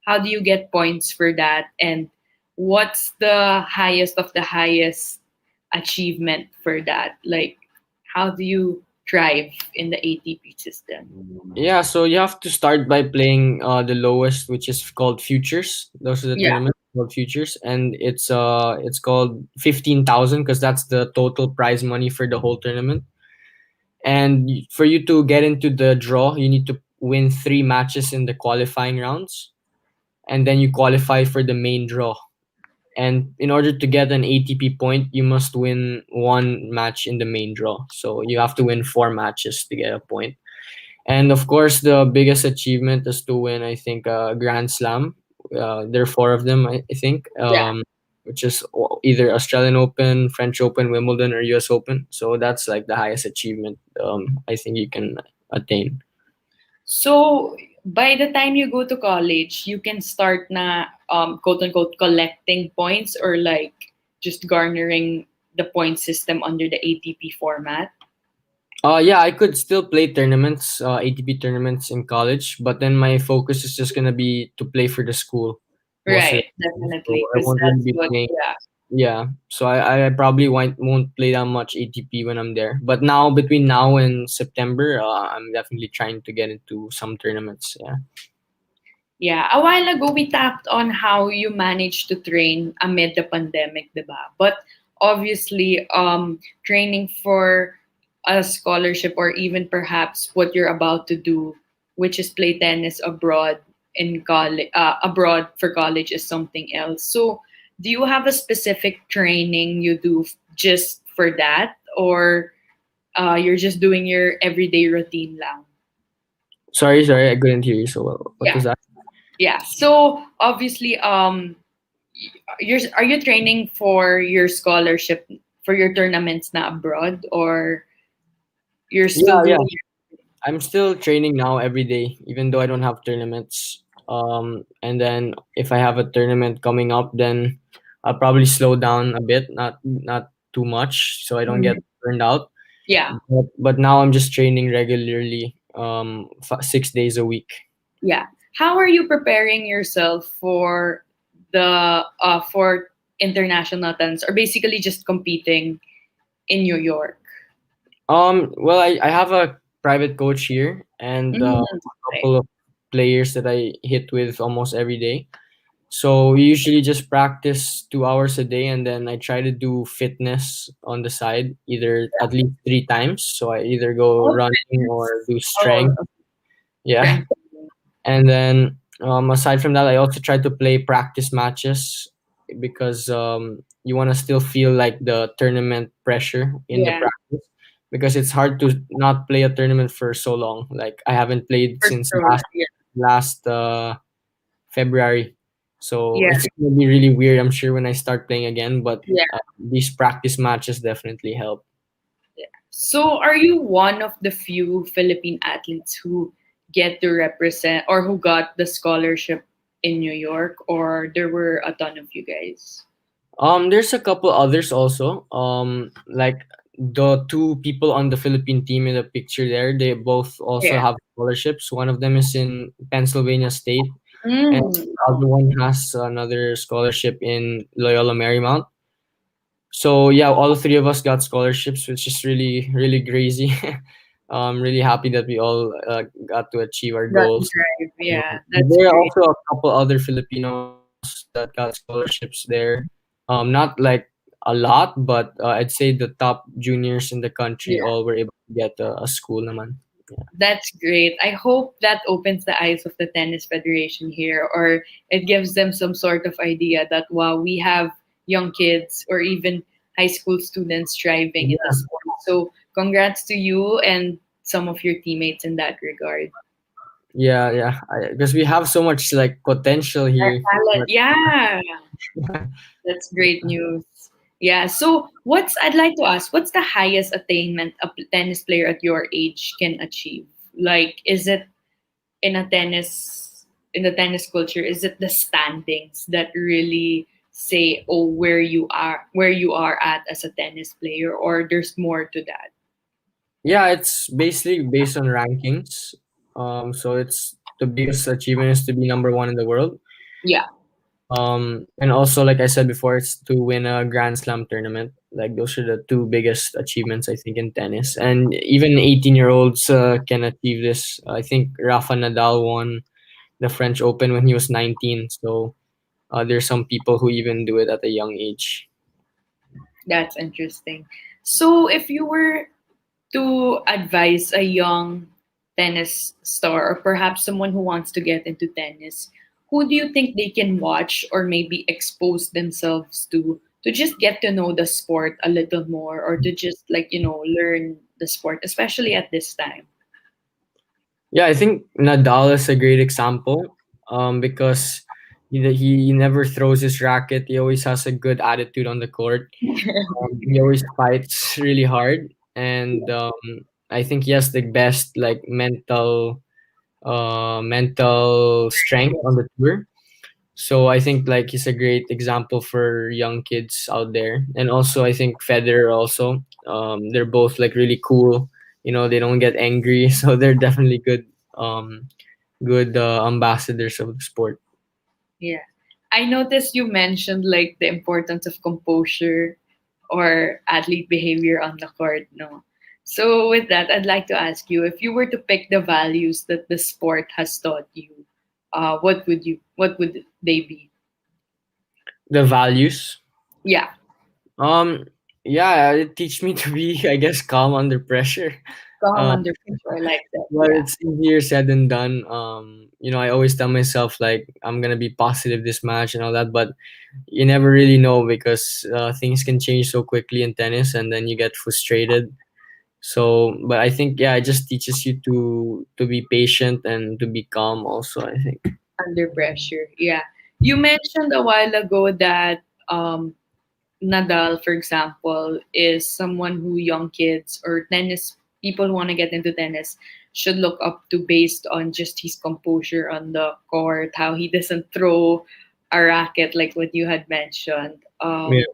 how do you get points for that? And what's the highest of the highest achievement for that? Like, how do you thrive in the ATP system? Yeah, so you have to start by playing the lowest, which is called futures. Those are the Yeah. tournaments called futures, and it's called 15,000 because that's the total prize money for the whole tournament. And for you to get into the draw, you need to win 3 matches in the qualifying rounds, and then you qualify for the main draw. And in order to get an ATP point, you must win 1 match in the main draw. So you have to win 4 matches to get a point. And of course, the biggest achievement is to win, I think, a Grand Slam. There are 4 of them, I think, Yeah. which is either Australian Open, French Open, Wimbledon, or US Open. So that's like the highest achievement I think you can attain. So by the time you go to college, you can start na quote unquote collecting points or like just garnering the point system under the ATP format. Yeah, I could still play tournaments, ATP tournaments in college, but then my focus is just gonna be to play for the school most of the Right, time. So definitely, I because won't really that's be what, playing. yeah. Yeah, so I probably won't play that much ATP when I'm there. But now between now and September, I'm definitely trying to get into some tournaments. Yeah. Yeah, a while ago we tapped on how you managed to train amid the pandemic, diba? But obviously, training for a scholarship or even perhaps what you're about to do, which is play tennis abroad in college, abroad for college is something else. So, do you have a specific training you do just for that, or you're just doing your everyday routine lang? Sorry, I couldn't hear you so well. What Yeah, was that? yeah. So obviously, are you training for your scholarship for your tournaments na abroad, or you're still Yeah, yeah. doing I'm still training now every day, even though I don't have tournaments. And then if I have a tournament coming up, then I'll probably slow down a bit, not too much, so I don't your, get burned out. Yeah, But now I'm just training regularly, 6 days a week. yeah. How are you preparing yourself for international tennis, or basically just competing in New York? Well, I have a private coach here and Mm, a okay. couple of players that I hit with almost every day. So we usually just practice 2 hours a day, and then I try to do fitness on the side, either at least 3 times. So I either go Oh, running or fitness. do Oh, strength. Yeah. strength. And then aside from that, I also try to play practice matches because you want to still feel like the tournament pressure in the Yeah, practice, because it's hard to not play a tournament for so long. Like I haven't played for since sure. Yeah, last February. So yeah, it's gonna be really weird, I'm sure, when I start playing again. But yeah. these practice matches definitely help. Yeah. So, are you one of the few Philippine athletes who get to represent or who got the scholarship in New York, or there were a ton of you guys? There's a couple others also. Like the two people on the Philippine team in the picture there, they both also Yeah. have scholarships. One of them is in Pennsylvania State, and Mm. the other one has another scholarship in Loyola Marymount. So yeah, all three of us got scholarships, which is really really crazy. I'm really happy that we all got to achieve our Got to goals. drive. Yeah, that's There are great. also a couple other Filipinos that got scholarships there. Not like a lot, but I'd say the top juniors in the country Yeah, all were able to get a school naman. that's great. I hope that opens the eyes of the tennis federation here, or it gives them some sort of idea that wow, we have young kids or even high school students striving in the Yeah, sport. So, congrats to you and some of your teammates in that regard. yeah. Because we have so much like potential Our here. talent, But yeah, that's great news. Yeah. So, I'd like to ask, what's the highest attainment a tennis player at your age can achieve? Like, is it in a tennis in the tennis culture? Is it the standings that really say, oh, where you are at as a tennis player, or there's more to that? yeah, it's basically based on rankings. So it's the biggest achievement is to be number one in the world. Yeah, And also, like I said before, it's to win a Grand Slam tournament. Like those are the two biggest achievements I think in tennis. And even 18-year-olds can achieve this. I think Rafa Nadal won the French Open when he was 19. So there's some people who even do it at a young age. that's interesting. So, if you were to advise a young tennis star, or perhaps someone who wants to get into tennis, who do you think they can watch or maybe expose themselves to just get to know the sport a little more, or to just learn the sport, especially at this time? Yeah, I think Nadal is a great example because he never throws his racket. He always has a good attitude on the court. He always fights really hard, and I think he has the best like mental strength on the tour. So I think like he's a great example for young kids out there, and also I think Federer also. They're both like really cool. They don't get angry, so they're definitely good ambassadors of the sport. Yeah. I noticed you mentioned like the importance of composure or athlete behavior on the court, no? So with that, I'd like to ask you, if you were to pick the values that the sport has taught you, what would they be? The values. Yeah, Um, yeah, it teach me to be, I guess, calm under pressure. calm Uh, under pressure, I like that. well, Yeah, it's easier said than done. I always tell myself like I'm gonna be positive this match and all that, but you never really know because things can change so quickly in tennis, and then you get frustrated. So, but I think yeah, it just teaches you to be patient and to be calm. Also, I think. under pressure. Yeah. You mentioned a while ago that Nadal, for example, is someone who young kids or tennis people who want to get into tennis should look up to based on just his composure on the court, how he doesn't throw a racket like what you had mentioned. Yeah.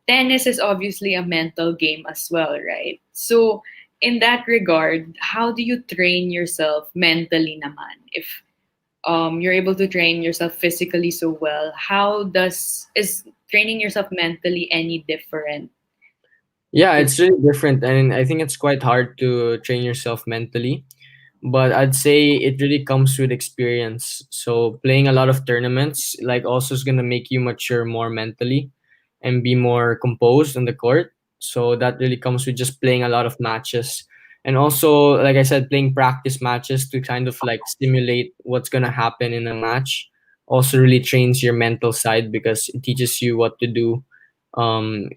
tennis is obviously a mental game as well, right? So, in that regard, how do you train yourself mentally naman? If you're able to train yourself physically so well, how does is training yourself mentally any different? Yeah, it's really different, and I think it's quite hard to train yourself mentally. But I'd say it really comes with experience. So playing a lot of tournaments, like, also is gonna make you mature more mentally and be more composed on the court. So that really comes with just playing a lot of matches. And also, like I said, playing practice matches to kind of like simulate what's gonna happen in a match also really trains your mental side, because it teaches you what to do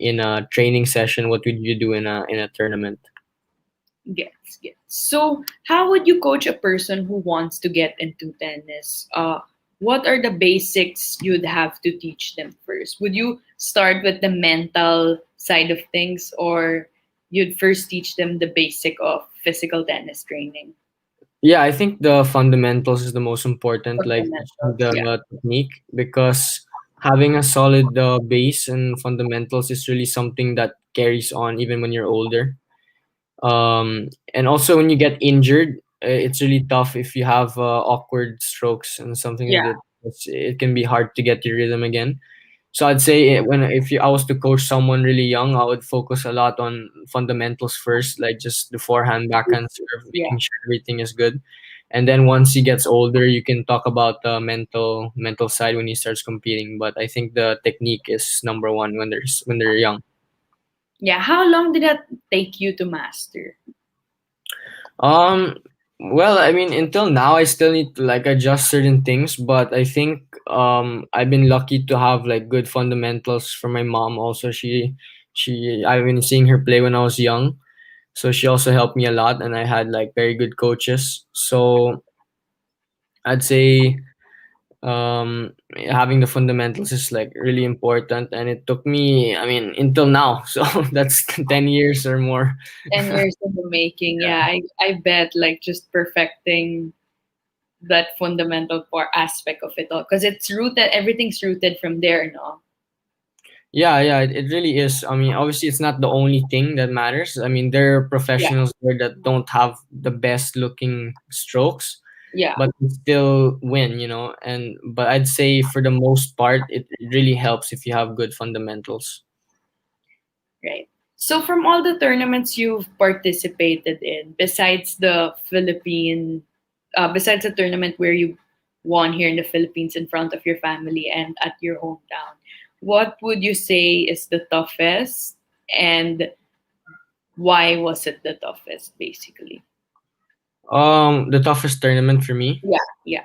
in a training session, what would you do in a tournament. Gets. So, how would you coach a person who wants to get into tennis? What are the basics you'd have to teach them first? Would you start with the mental side of things, or you'd first teach them the basic of physical tennis training? Yeah, I think the fundamentals is the most important, like Fundamentals, yeah. the technique, because having a solid base and fundamentals is really something that carries on even when you're older. And also when you get injured, it's really tough if you have awkward strokes and something like Yeah, that. It can be hard to get your rhythm again. So I'd say when if you I was to coach someone really young, I would focus a lot on fundamentals first, like just the forehand, backhand serve, yeah. making sure everything is good. And then once he gets older, you can talk about the mental side when he starts competing. But I think the technique is number one when they're young. Yeah. How long did that take you to master? Um, well, I mean, until now, I still need to like adjust certain things, but I think I've been lucky to have like good fundamentals from my mom. Also, I've been seeing her play when I was young, so she also helped me a lot, and I had like very good coaches. So I'd say having the fundamentals is like really important, and it took me, I mean, until now, so that's 10 years or more. 10 years in the making. Yeah. Yeah, I bet like just perfecting that fundamental core aspect of it all because it's rooted. Everything's rooted from there, no? Yeah, it really is. I mean, obviously, it's not the only thing that matters. I mean, there are Yeah, professionals there that don't have the best looking strokes, yeah, but they still win, And but I'd say for the most part, it really helps if you have good fundamentals. right. So from all the tournaments you've participated in, besides the tournament where you won here in the Philippines in front of your family and at your hometown, what would you say is the toughest, and why was it the toughest, basically? The toughest tournament for me. Yeah, yeah,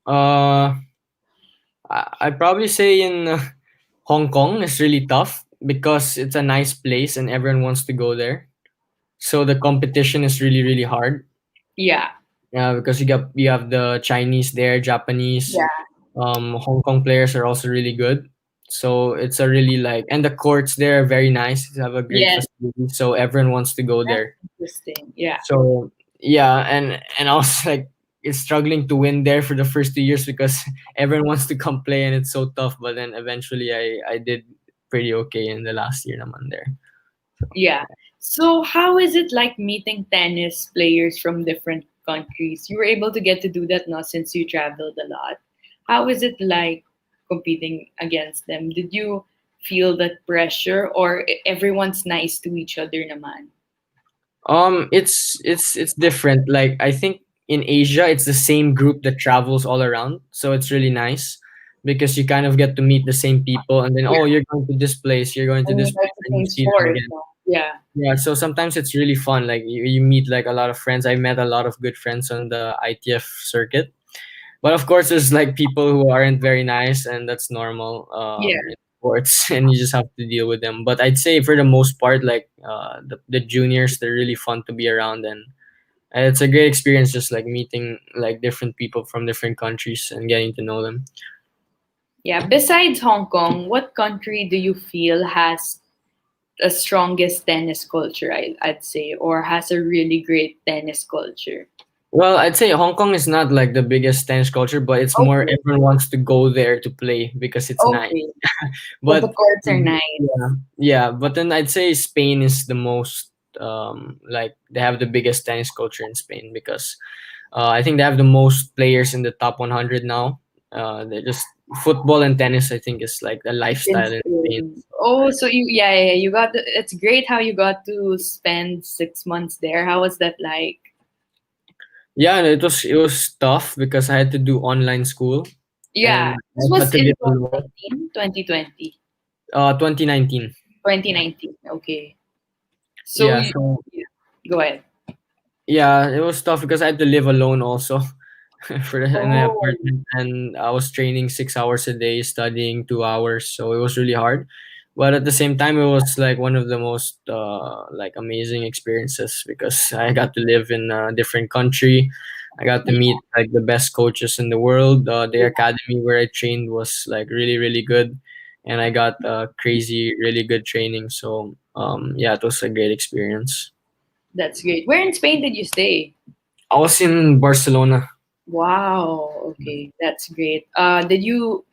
Uh, I'd probably say in Hong Kong is really tough because it's a nice place and everyone wants to go there. So the competition is really really hard. yeah, Because you have the Chinese there, Japanese, yeah. Hong Kong players are also really good. So it's a really like, and the courts there are very nice. They have a great Yes, facility, so everyone wants to go that's there. interesting. Yeah, So yeah, and I was like, it's struggling to win there for the first 2 years because everyone wants to come play and it's so tough. But then eventually I did pretty okay in the last year naman there. yeah. So, how is it like meeting tennis players from different countries? You were able to get to do that now since you traveled a lot. How is it like competing against them? Did you feel that pressure, or everyone's nice to each other naman? It's different. Like, I think in Asia, it's the same group that travels all around, so it's really nice because you kind of get to meet the same people, and then, Yeah, oh, you're going to this place, you're going to and you this like place, the and you same see them sport. again. No? Yeah, Yeah, so sometimes it's really fun. Like you meet like a lot of friends. I met a lot of good friends on the ITF circuit, but of course, there's like people who aren't very nice, and that's normal yeah. in sports, and you just have to deal with them. But I'd say for the most part, like the juniors, they're really fun to be around, and it's a great experience just like meeting like different people from different countries and getting to know them. Yeah. Besides Hong Kong, what country do you feel has the strongest tennis culture, I'd say, or has a really great tennis culture? Well, I'd say Hong Kong is not like the biggest tennis culture, but it's more Okay. everyone wants to go there to play because it's nice. Okay. But the But courts are nice. yeah, yeah. But then I'd say Spain is the most like they have the biggest tennis culture in Spain because I think they have the most players in the top 100 now. They're just football and tennis. I think is like a In lifestyle in Spain. Spain. Oh, so yeah, you got it's great how you got to spend 6 months there. How was that like? Yeah, and it was tough because I had to do online school Yeah, and this I had was to in live alone. 2020, 2019. 2019. Okay. So, Yeah, so yeah, go ahead. yeah, it was tough because I had to live alone also in my Oh, apartment, and I was training 6 hours a day, studying 2 hours, so it was really hard. But at the same time, it was like one of the most like amazing experiences because I got to live in a different country. I got to yeah, meet like the best coaches in the world. The yeah, academy where I trained was like really really good, and I got crazy really good training. So yeah, it was a great experience. that's great. Where in Spain did you stay? I was in Barcelona. Wow. Okay, that's great. Did you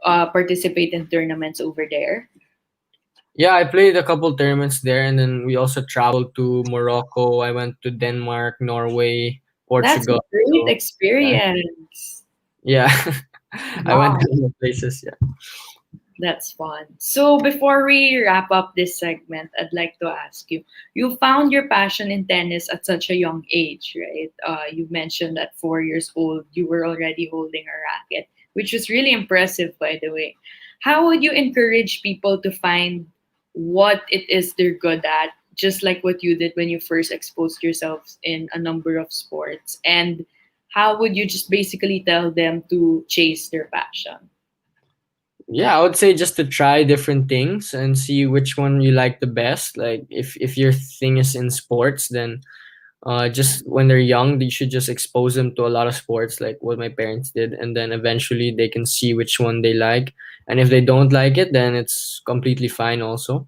participate in tournaments over there? Yeah, I played a couple tournaments there, and then we also traveled to Morocco. I went to Denmark, Norway, That's a Portugal. great So yeah, experience. yeah. I went Wow. to those places. Yeah. That's fun. So before we wrap up this segment, I'd like to ask you, you found your passion in tennis at such a young age, right? You mentioned that 4 years old, you were already holding a racket, which was really impressive, by the way. How would you encourage people to find what it is they're good at, just like what you did when you first exposed yourselves in a number of sports? And how would you just basically tell them to chase their passion? Yeah, I would say just to try different things and see which one you like the best. Like if your thing is in sports, then just when they're young, you should just expose them to a lot of sports, like what my parents did, and then eventually they can see which one they like. And if they don't like it, then it's completely fine also.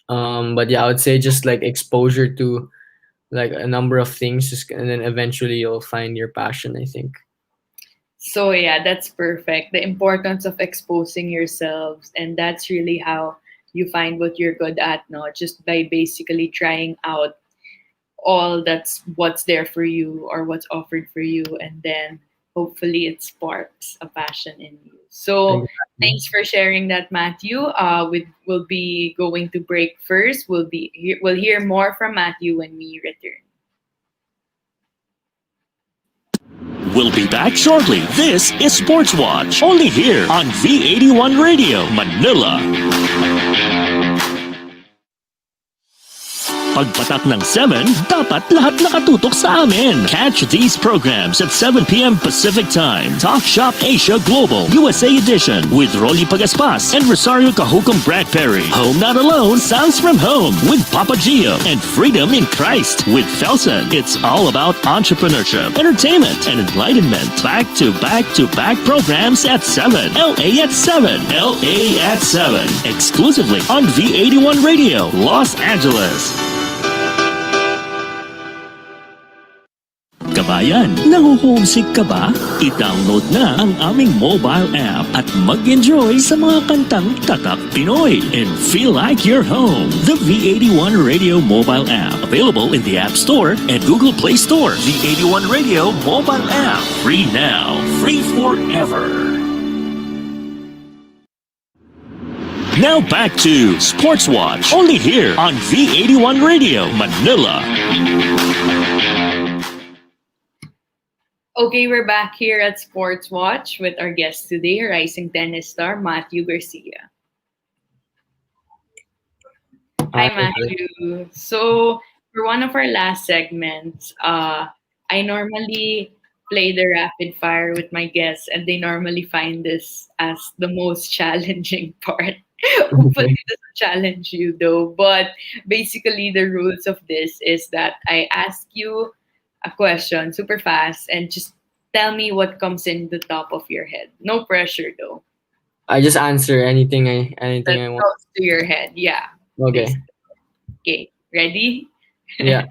But yeah, I would say just like exposure to like a number of things, and then eventually you'll find your passion, I think. So yeah, that's perfect. The importance of exposing yourselves, and that's really how you find what you're good at, no? Just by basically trying out all that's what's there for you or what's offered for you, and then hopefully it sparks a passion in you. So Exactly. thanks for sharing that, Matthew. We'll be going to break first. We'll hear more from Matthew when we return. We'll be back shortly. This is Sports Watch, only here on V81 Radio, Manila. Pagpatak ng 7, dapat lahat nakatutok sa amin. Catch these programs at 7 p.m. Pacific Time. Talk Shop Asia Global, USA Edition, with Rolly Pagaspas and Rosario Cajucom Bradbury. Home Not Alone, Sounds from Home, with Papa Gio. And Freedom in Christ, with Felson. It's all about entrepreneurship, entertainment, and enlightenment. Back to back to back programs at 7. LA at 7. LA at 7. Exclusively on V81 Radio, Los Angeles. Kabayan, nahuhomesick ka ba? I-download na ang aming mobile app at mag-enjoy sa mga kantang Tatak Pinoy and feel like you're home. The V81 Radio mobile app, available in the App Store and Google Play Store. V81 Radio mobile app, free now, free forever. Now back to Sports Watch, only here on V81 Radio, Manila. Okay, we're back here at Sports Watch with our guest today, rising tennis star Matthew Garcia. Hi, Matthew. So, for one of our last segments, I normally play the rapid fire with my guests, and they normally find this as the most challenging part. Hopefully, it doesn't challenge you though. But basically, the rules of this is that I ask you a question super fast and just tell me what comes in the top of your head. No pressure though. I just answer anything That I want. comes to your head. Yeah. Okay. Basically. Okay. Ready? Yeah.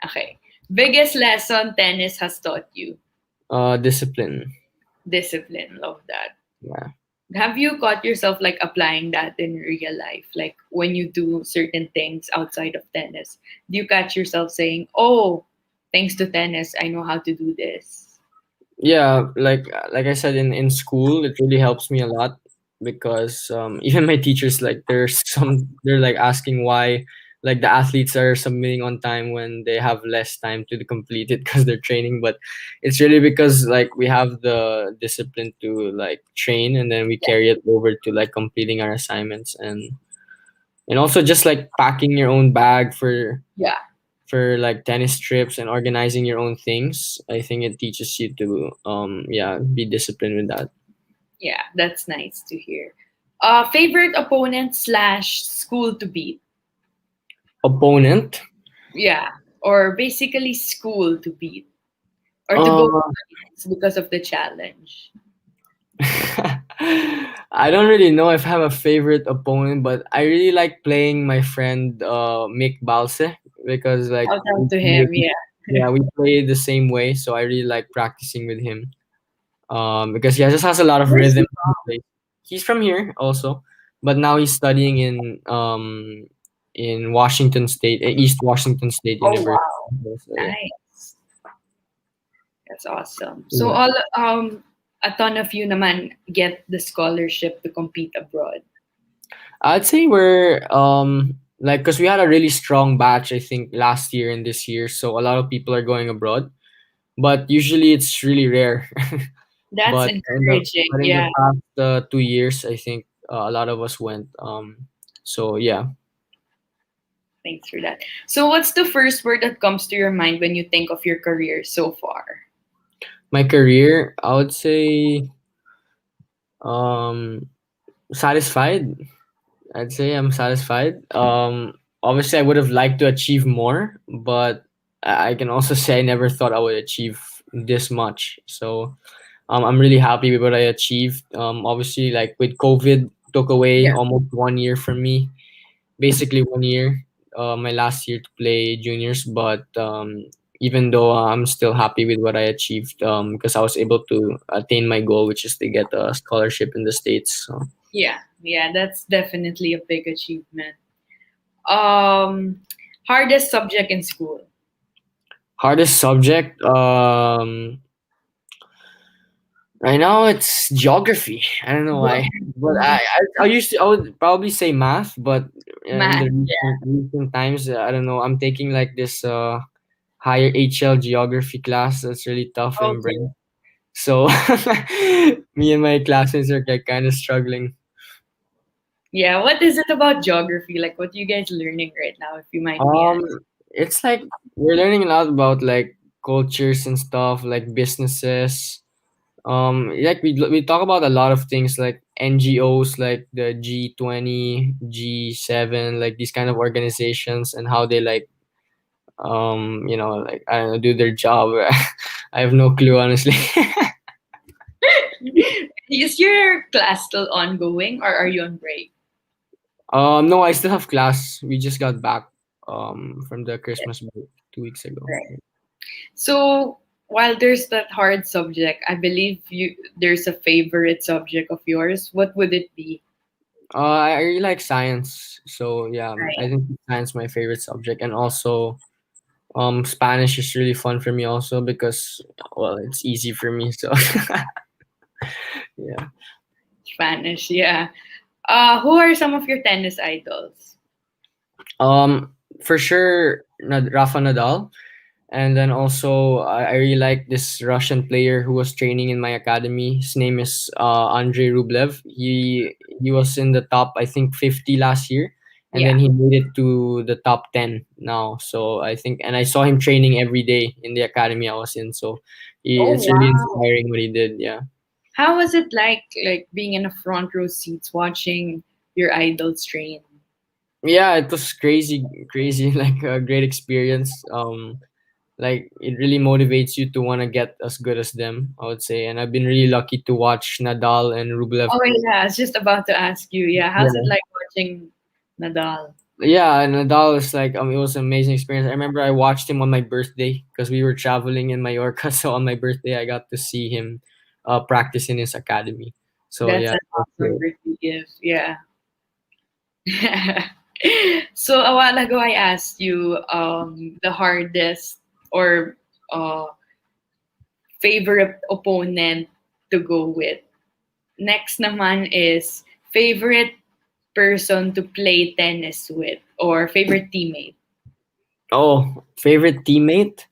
Okay. Biggest lesson tennis has taught you? Discipline. Discipline. Love that. Yeah. Have you caught yourself like applying that in real life? Like when you do certain things outside of tennis, do you catch yourself saying, "Oh, thanks to tennis, I know how to do this"? Yeah, like I said, in school it really helps me a lot because even my teachers, like they're like asking why like the athletes are submitting on time when they have less time to complete it because they're training. But it's really because like we have the discipline to like train, and then we carry it over to like completing our assignments, and also just like packing your own bag Yeah, for like tennis trips and organizing your own things. I think it teaches you to be disciplined with that. yeah, that's nice to hear. Favorite opponent slash school to beat? Opponent. Yeah, or basically school to beat or to go uh, because of the challenge. I don't really know if I have a favorite opponent, but I really like playing my friend Mick Balse because like Shout out to him. Yeah. we play the same way, so I really like practicing with him. Because he just has a lot of Where's rhythm. he He from? plays. He's from here also, but now he's studying in Washington State, East Washington State Oh University. wow, So yeah, nice. That's awesome. So yeah. all a ton of you naman get the scholarship to compete abroad. I'd say we're like because we had a really strong batch, I think, last year and this year, so a lot of people are going abroad, but usually it's really rare. That's but in the encouraging. but in the Yeah, past 2 years, I think a lot of us went. So yeah. thanks for that. So what's the first word that comes to your mind when you think of your career so far? My career, I would say um satisfied. I'd say I'm satisfied. Obviously I would have liked to achieve more, but I can also say I never thought I would achieve this much. So I'm really happy with what I achieved. Obviously like with COVID took away Yeah. almost 1 year from me, basically 1 year, my last year to play juniors. But even though I'm still happy with what I achieved, because I was able to attain my goal, which is to get a scholarship in the States. So Yeah, yeah, that's definitely a big achievement. Um, Hardest subject in school. hardest subject, right now it's geography. I don't know why, but I would probably say math, but in Math. the recent times, I don't know. I'm taking like this higher HL geography class that's really tough in Okay. brain. So me and my classmates are like kind of struggling. Yeah, what is it about geography? Like, what you guys learning right now, if you mind me Um, asking? it's like we're learning a lot about like cultures and stuff, like businesses. Like we talk about a lot of things like NGOs, like the G20, G7, like these kind of organizations and how they like like I don't know, do their job. I have no clue honestly. Is your class still ongoing or are you on break? No, I still have class. We just got back from the Christmas break 2 weeks ago. Right. So while there's that hard subject, I believe there's a favorite subject of yours. What would it be? I really like science, so yeah, Right. I think science is my favorite subject, and also Spanish is really fun for me also because well, it's easy for me. So yeah. Spanish, yeah. Who are some of your tennis idols? For sure, Rafa Nadal. And then also, I really like this Russian player who was training in my academy. His name is Andrei Rublev. He was in the top, I think, 50 last year, and Yeah. then he made it to the top 10 now. So I think, and I saw him training every day in the academy I was in. So Oh it's really wow. inspiring what he did. Yeah, How was it like being in a front row seats watching your idols train? yeah, it was crazy, crazy, like a great experience. Like it really motivates you to want to get as good as them, I would say. And I've been really lucky to watch Nadal and Rublev. Oh yeah, I was just about to ask you. Yeah, how's it Yeah. like watching Nadal? Yeah, and Nadal was like, it was an amazing experience. I remember I watched him on my birthday because we were traveling in Mallorca. So on my birthday, I got to see him practice in his academy. So That's yeah, an it was awesome great. birthday gift. Yeah. So a while ago, I asked you the hardest or uh, favorite opponent to go with. Next naman is favorite person to play tennis with or favorite teammate. Oh, favorite teammate?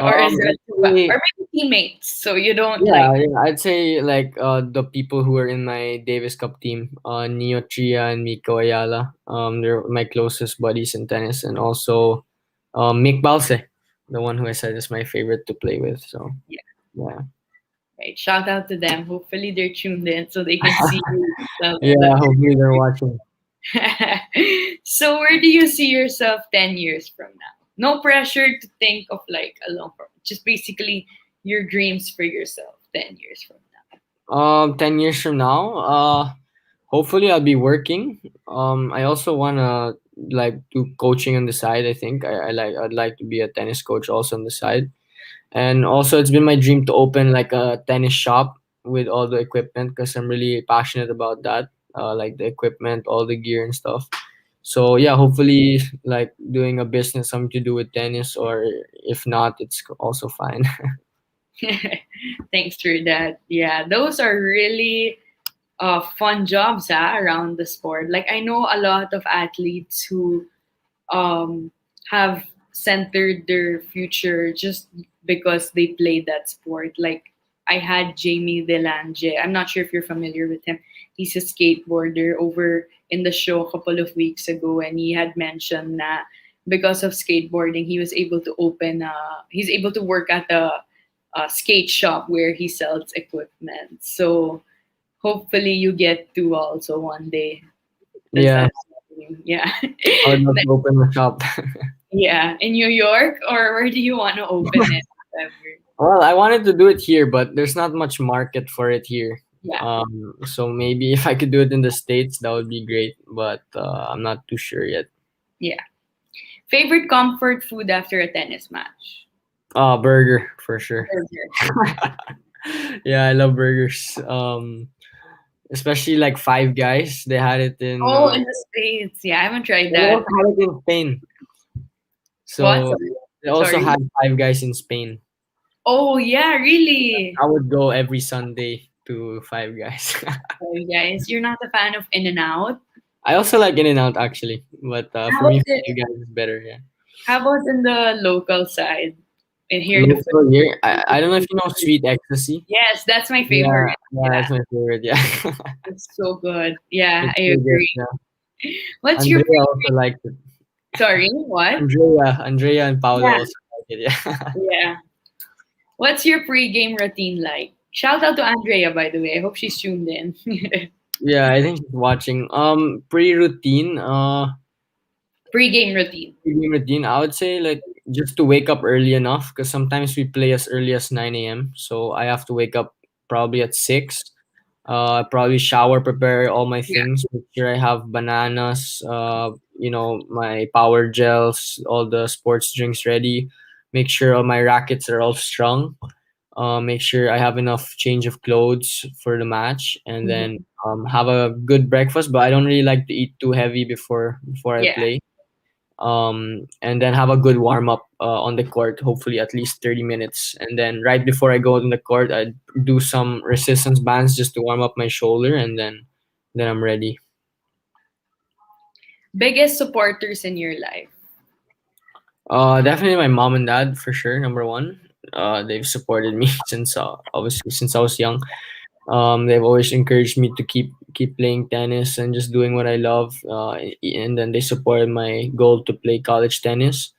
Or is there I'd say, or maybe teammates so you don't like. yeah, I'd say like the people who were in my Davis Cup team, Neo Tria and Miko Ayala. They're my closest buddies in tennis, and also Mick Balse, the one who I said is my favorite to play with. So Yeah, yeah, right, shout out to them, hopefully they're tuned in so they can see yourself in the yeah. Hopefully they're watching. so where do you see yourself 10 years from now? No pressure to think of like a long form, just basically your dreams for yourself 10 years from 10 years from now, hopefully I'll be working. I also wanna like do coaching on the side. I think I'd like to be a tennis coach also on the side. And also, it's been my dream to open like a tennis shop with all the equipment because I'm really passionate about that. Like the equipment, all the gear and stuff. So yeah, hopefully, like doing a business something to do with tennis, or if not, it's also fine. now. Thanks for that. Yeah, those are really fun jobs around the sport. Like I know a lot of athletes who um, have centered their future just because they played that sport. Like I had Jamie Delange. I'm not sure if you're familiar with him. He's a skateboarder over in the show a couple of weeks ago, and he had mentioned that because of skateboarding, he was able to open. He's able to work at a skate shop where he sells equipment. So hopefully you get to also one day. That's Yeah, absolutely yeah. I would love to open a shop. Yeah, in New York, or where do you want to open it? Whatever. Well, I wanted to do it here, but there's not much market for it here. Yeah, So maybe if I could do it in the States, that would be great. But I'm not too sure yet. yeah. Favorite comfort food after a tennis match? Burger for sure. Burger. Yeah, I love burgers. Especially like Five Guys. They had it in. Oh, in the States. Yeah, I haven't tried They that. also had it in Spain. What? So Sorry. they also Sorry. had Five Guys in Spain. Oh, yeah, really? I would go every Sunday to Five Guys. Oh, guys, you're not a fan of In and Out? I also like In and Out actually, but How for about me, it? Five Guys is better. Yeah. How about in the local side? And here in the Local here, I don't know if you know Philippines? Sweet Ecstasy. Yes, that's my Yeah, favorite. yeah, Yeah, that's my favorite. Yeah, it's so good. Yeah, it's I so good. agree. Yeah, What's your Andrea pre? also liked it. Sorry, what? Andrea, and Paula Yeah, also like it. Yeah, yeah. What's your pre-game routine like? Shout out to Andrea, by the way. I hope she's tuned in. yeah. I think she's watching. Pre-routine. Pre-game routine. Pre-game routine. I would say like just to wake up early enough because sometimes we play as early as 9 a.m. So I have to wake up probably at 6. Probably shower, prepare all my Yeah, things. Make sure I have bananas. My power gels, all the sports drinks ready. Make sure all my rackets are all strung. Make sure I have enough change of clothes for the match, and then mhm. have a good breakfast. But I don't really like to eat too heavy before I Yeah. play. And then have a good warm up on the court, hopefully at least 30 minutes. And then right before I go on the court, I do some resistance bands just to warm up my shoulder, and then I'm ready. Biggest supporters in your life. Definitely my mom and dad for sure. Number one, they've supported me since obviously since I was young. They've always encouraged me to keep playing tennis and just doing what I love. And then they supported my goal to play college tennis.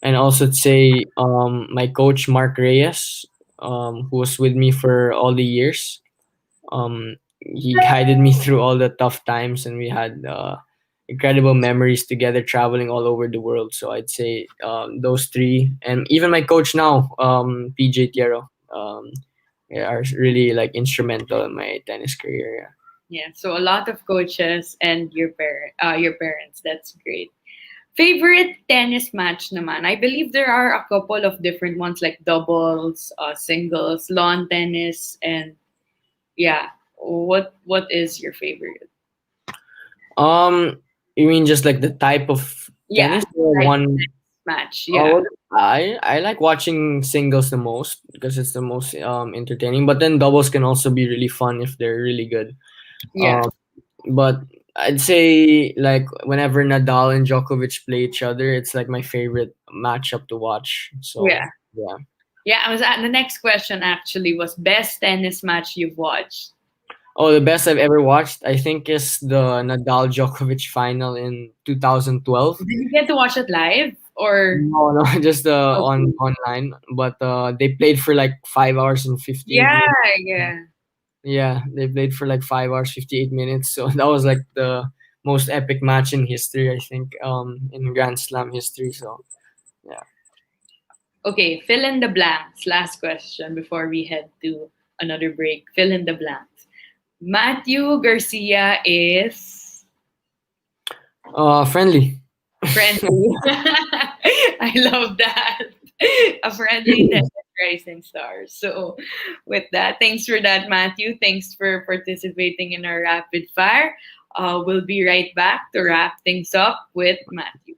And also to say my coach Mark Reyes, who was with me for all the years. He guided me through all the tough times, and we had incredible memories together, traveling all over the world. So I'd say those three, and even my coach now, PJ Tiero, are really like instrumental in my tennis career. Yeah, so a lot of coaches and your parents. That's great. Favorite tennis match naman. I believe there are a couple of different ones like doubles, singles, lawn tennis, and yeah. What is your favorite? You mean just like the type of Yeah, tennis or like one? match. Oh, Yeah, well, I like watching singles the most because it's the most entertaining. But then doubles can also be really fun if they're really good. yeah, Um, but I'd say like whenever Nadal and Djokovic play each other, it's like my favorite matchup to watch. yeah, So yeah. yeah. I was at the next question actually was best tennis match you've watched. Oh, the best I've ever watched, I think, is the Nadal Djokovic final in 2012. Did you get to watch it live or? No, no, just on Okay. online. But they played for like 5 hours and 58 Yeah, minutes. yeah. Yeah, they played for like 5 hours 58 minutes. So that was like the most epic match in history, I think, in Grand Slam history. So yeah. Okay, fill in the blanks. Last question before we head to another break. Fill in the blanks. Matthew Garcia is Friendly. friendly. I love that. A friendly tennis rising star. So, with that, thanks for that, Matthew. Thanks for participating in our rapid fire. We'll be right back to wrap things up with Matthew.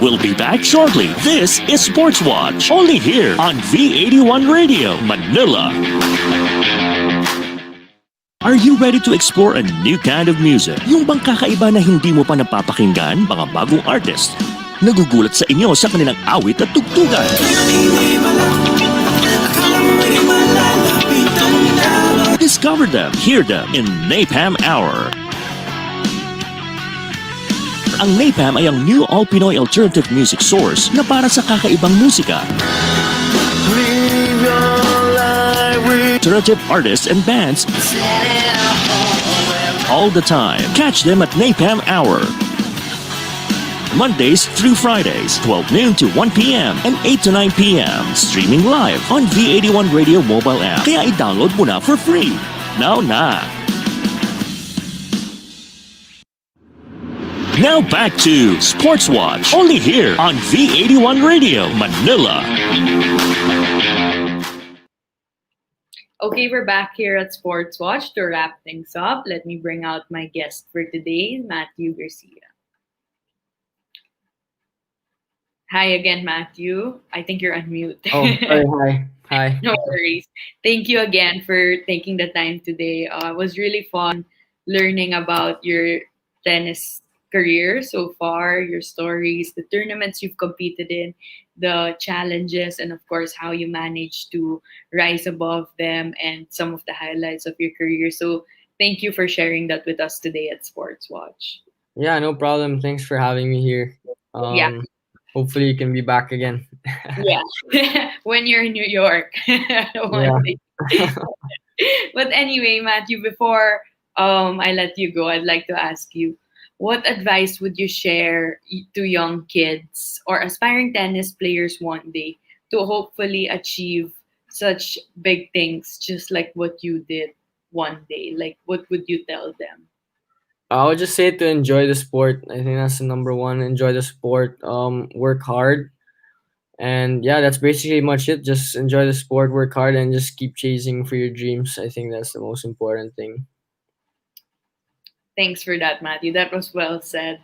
We'll be back shortly. This is Sports Watch, only here on V81 Radio, Manila. Are you ready to explore a new kind of music? Yung bang kakaiba na hindi mo pa napapakinggan, mga bagong artist? Nagugulat sa inyo sa kanilang awit at tugtugan. Discover them, hear them in Napalm Hour. Ang Napalm ay ang new all-Pinoy alternative music source na para sa kakaibang musika. Alternative artists and bands all the time. Catch them at Napalm Hour. Mondays through Fridays, 12 noon to 1 p.m. and 8 to 9 p.m. Streaming live on V81 Radio mobile app. Kaya i-download mo na for free. Now na! Now back to Sports Watch, only here on V81 Radio, Manila. Okay, we're back here at Sports Watch to wrap things up. Let me bring out my guest for today, Matthew Garcia. Hi again, Matthew. I think you're on mute. Oh, sorry, hi. Hi. No worries. Thank you again for taking the time today. It was really fun learning about your tennis career so far, your stories, the tournaments you've competed in, the challenges, and of course, how you managed to rise above them and some of the highlights of your career. So, thank you for sharing that with us today at Sports Watch. Yeah, no problem. Thanks for having me here. Yeah. Hopefully you can be back again. Yeah. When you're in New York. One day. But anyway, Matthew, before I let you go, I'd like to ask you, what advice would you share to young kids or aspiring tennis players one day to hopefully achieve such big things, just like what you did one day? Like, what would you tell them? I would just say to enjoy the sport. I think that's the number one. Enjoy the sport. Work hard. And yeah, that's basically much it. Just enjoy the sport, work hard, and just keep chasing for your dreams. I think that's the most important thing. Thanks for that, Matthew. That was well said.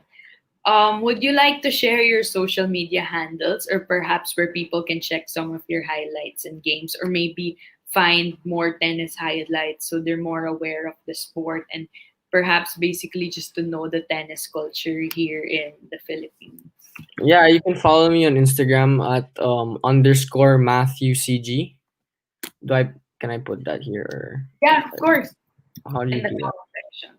Would you like to share your social media handles or perhaps where people can check some of your highlights and games or maybe find more tennis highlights so they're more aware of the sport and perhaps basically just to know the tennis culture here in the Philippines? Yeah, you can follow me on Instagram at underscore Matthew CG. Do I can I put that here or Yeah, of course. how do In you the do that? comment section.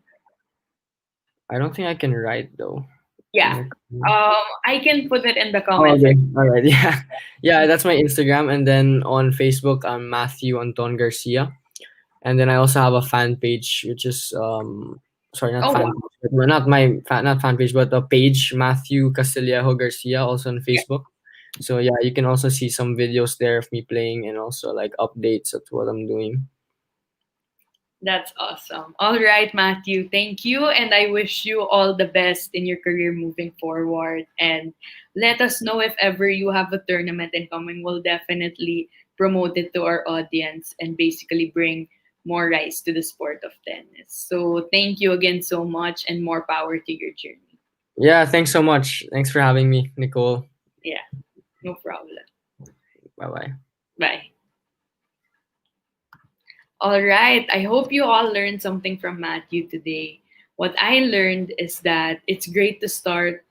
I don't think I can write though. Yeah. I can put it in the Oh, comment okay. section. All right. Yeah. Yeah, that's my Instagram. And then on Facebook, I'm Matthew Anton Garcia. And then I also have a fan page, which is sorry, not Oh, fan wow. page, not my fan, not fan page, but a page Matthew Castillejo Garcia, also on Facebook. So yeah, you can also see some videos there of me playing and also like updates of what I'm doing. That's awesome. All right, Matthew, thank you. And I wish you all the best in your career moving forward. And let us know if ever you have a tournament incoming. We'll definitely promote it to our audience and basically bring more rise to the sport of tennis. So thank you again so much and more power to your journey. Yeah, thanks so much. Thanks for having me, Nicole. Yeah, no problem. Bye bye. Bye. All right. I hope you all learned something from Matthew today. What I learned is that it's great to start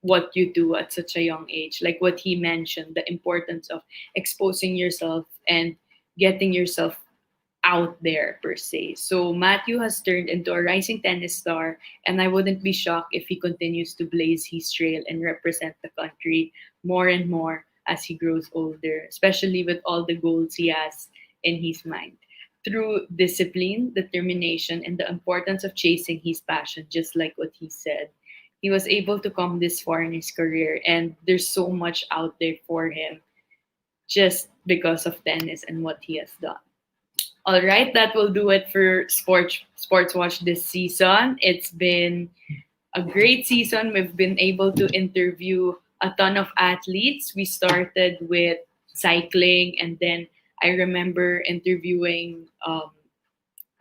what you do at such a young age. Like what he mentioned, the importance of exposing yourself and getting yourself out there per se. So Matthew has turned into a rising tennis star, and I wouldn't be shocked if he continues to blaze his trail and represent the country more and more as he grows older, especially with all the goals he has in his mind. Through discipline, determination, and the importance of chasing his passion, just like what he said, he was able to come this far in his career, and there's so much out there for him just because of tennis and what he has done. All right, that will do it for Sports Watch this season. It's been a great season. We've been able to interview a ton of athletes. We started with cycling, and then I remember interviewing a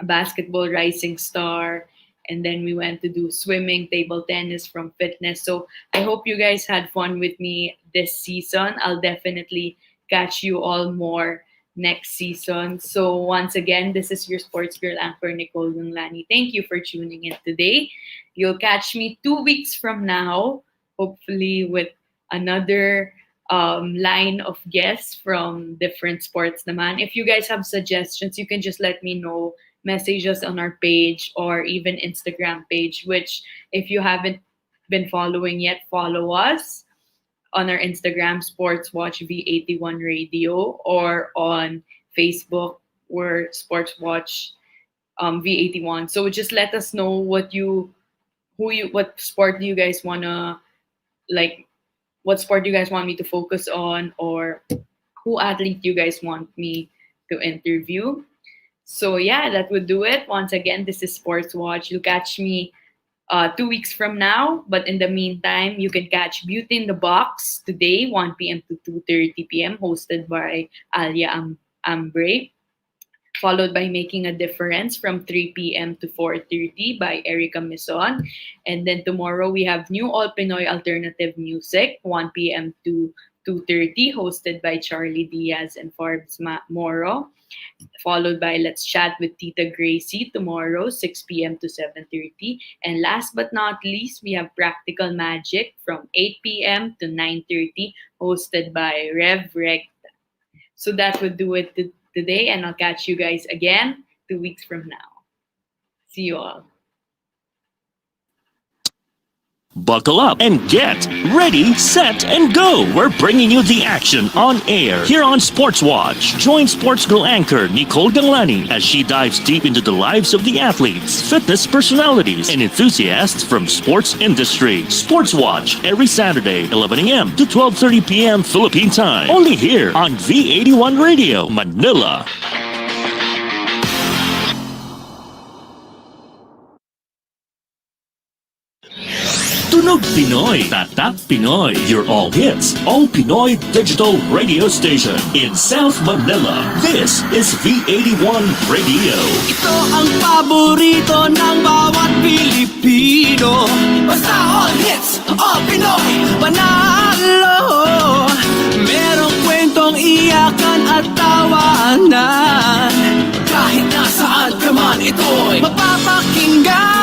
basketball rising star, and then we went to do swimming, table tennis from fitness. So I hope you guys had fun with me this season. I'll definitely catch you all more next season. So once again, this is your sports girl anchor Nicole Ganglani. Thank you for tuning in today. You'll catch me 2 weeks from now, hopefully with another line of guests from different sports naman. If you guys have suggestions, you can just let me know. Message us on our page or even Instagram page, which if you haven't been following yet, follow us on our Instagram, Sportswatch V81 Radio, or on Facebook, we're Sportswatch V81. So just let us know what sport do you guys wanna like, what sport do you guys want me to focus on, or who athlete you guys want me to interview. So yeah, that would do it. Once again, this is Sports Watch. You'll catch me 2 weeks from now. But in the meantime, you can catch Beauty in the Box today, 1 p.m. to 2:30 p.m., hosted by Alia Ambre, followed by Making a Difference from 3 p.m. to 4:30 by Erica Mison. And then tomorrow, we have New All Pinoy Alternative Music, 1 p.m. to 2:30, hosted by Charlie Diaz and Forbes Moro, followed by Let's Chat with Tita Gracie tomorrow, 6 p.m. to 7:30. And last but not least, we have Practical Magic from 8 p.m. to 9:30, hosted by Rev Reg. So that would do it today, and I'll catch you guys again 2 weeks from now. See you all. Buckle up and get ready, set, and go. We're bringing you the action on air here on Sports Watch. Join Sports Girl anchor Nicole Ganglani as she dives deep into the lives of the athletes, fitness personalities, and enthusiasts from sports industry. Sports Watch every Saturday, 11 a.m. to 12:30 p.m. Philippine time. Only here on V81 Radio, Manila. Tunog Pinoy, Tatak Pinoy, your all hits, all Pinoy digital radio station in South Manila. This is V81 Radio. Ito ang paborito ng bawat Pilipino. Basta all hits, all Pinoy, panalo. Merong kwentong iyakan at tawanan. Kahit nasaan ka man, ito'y mapapakinggan.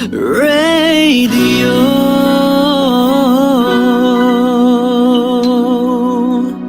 Radio.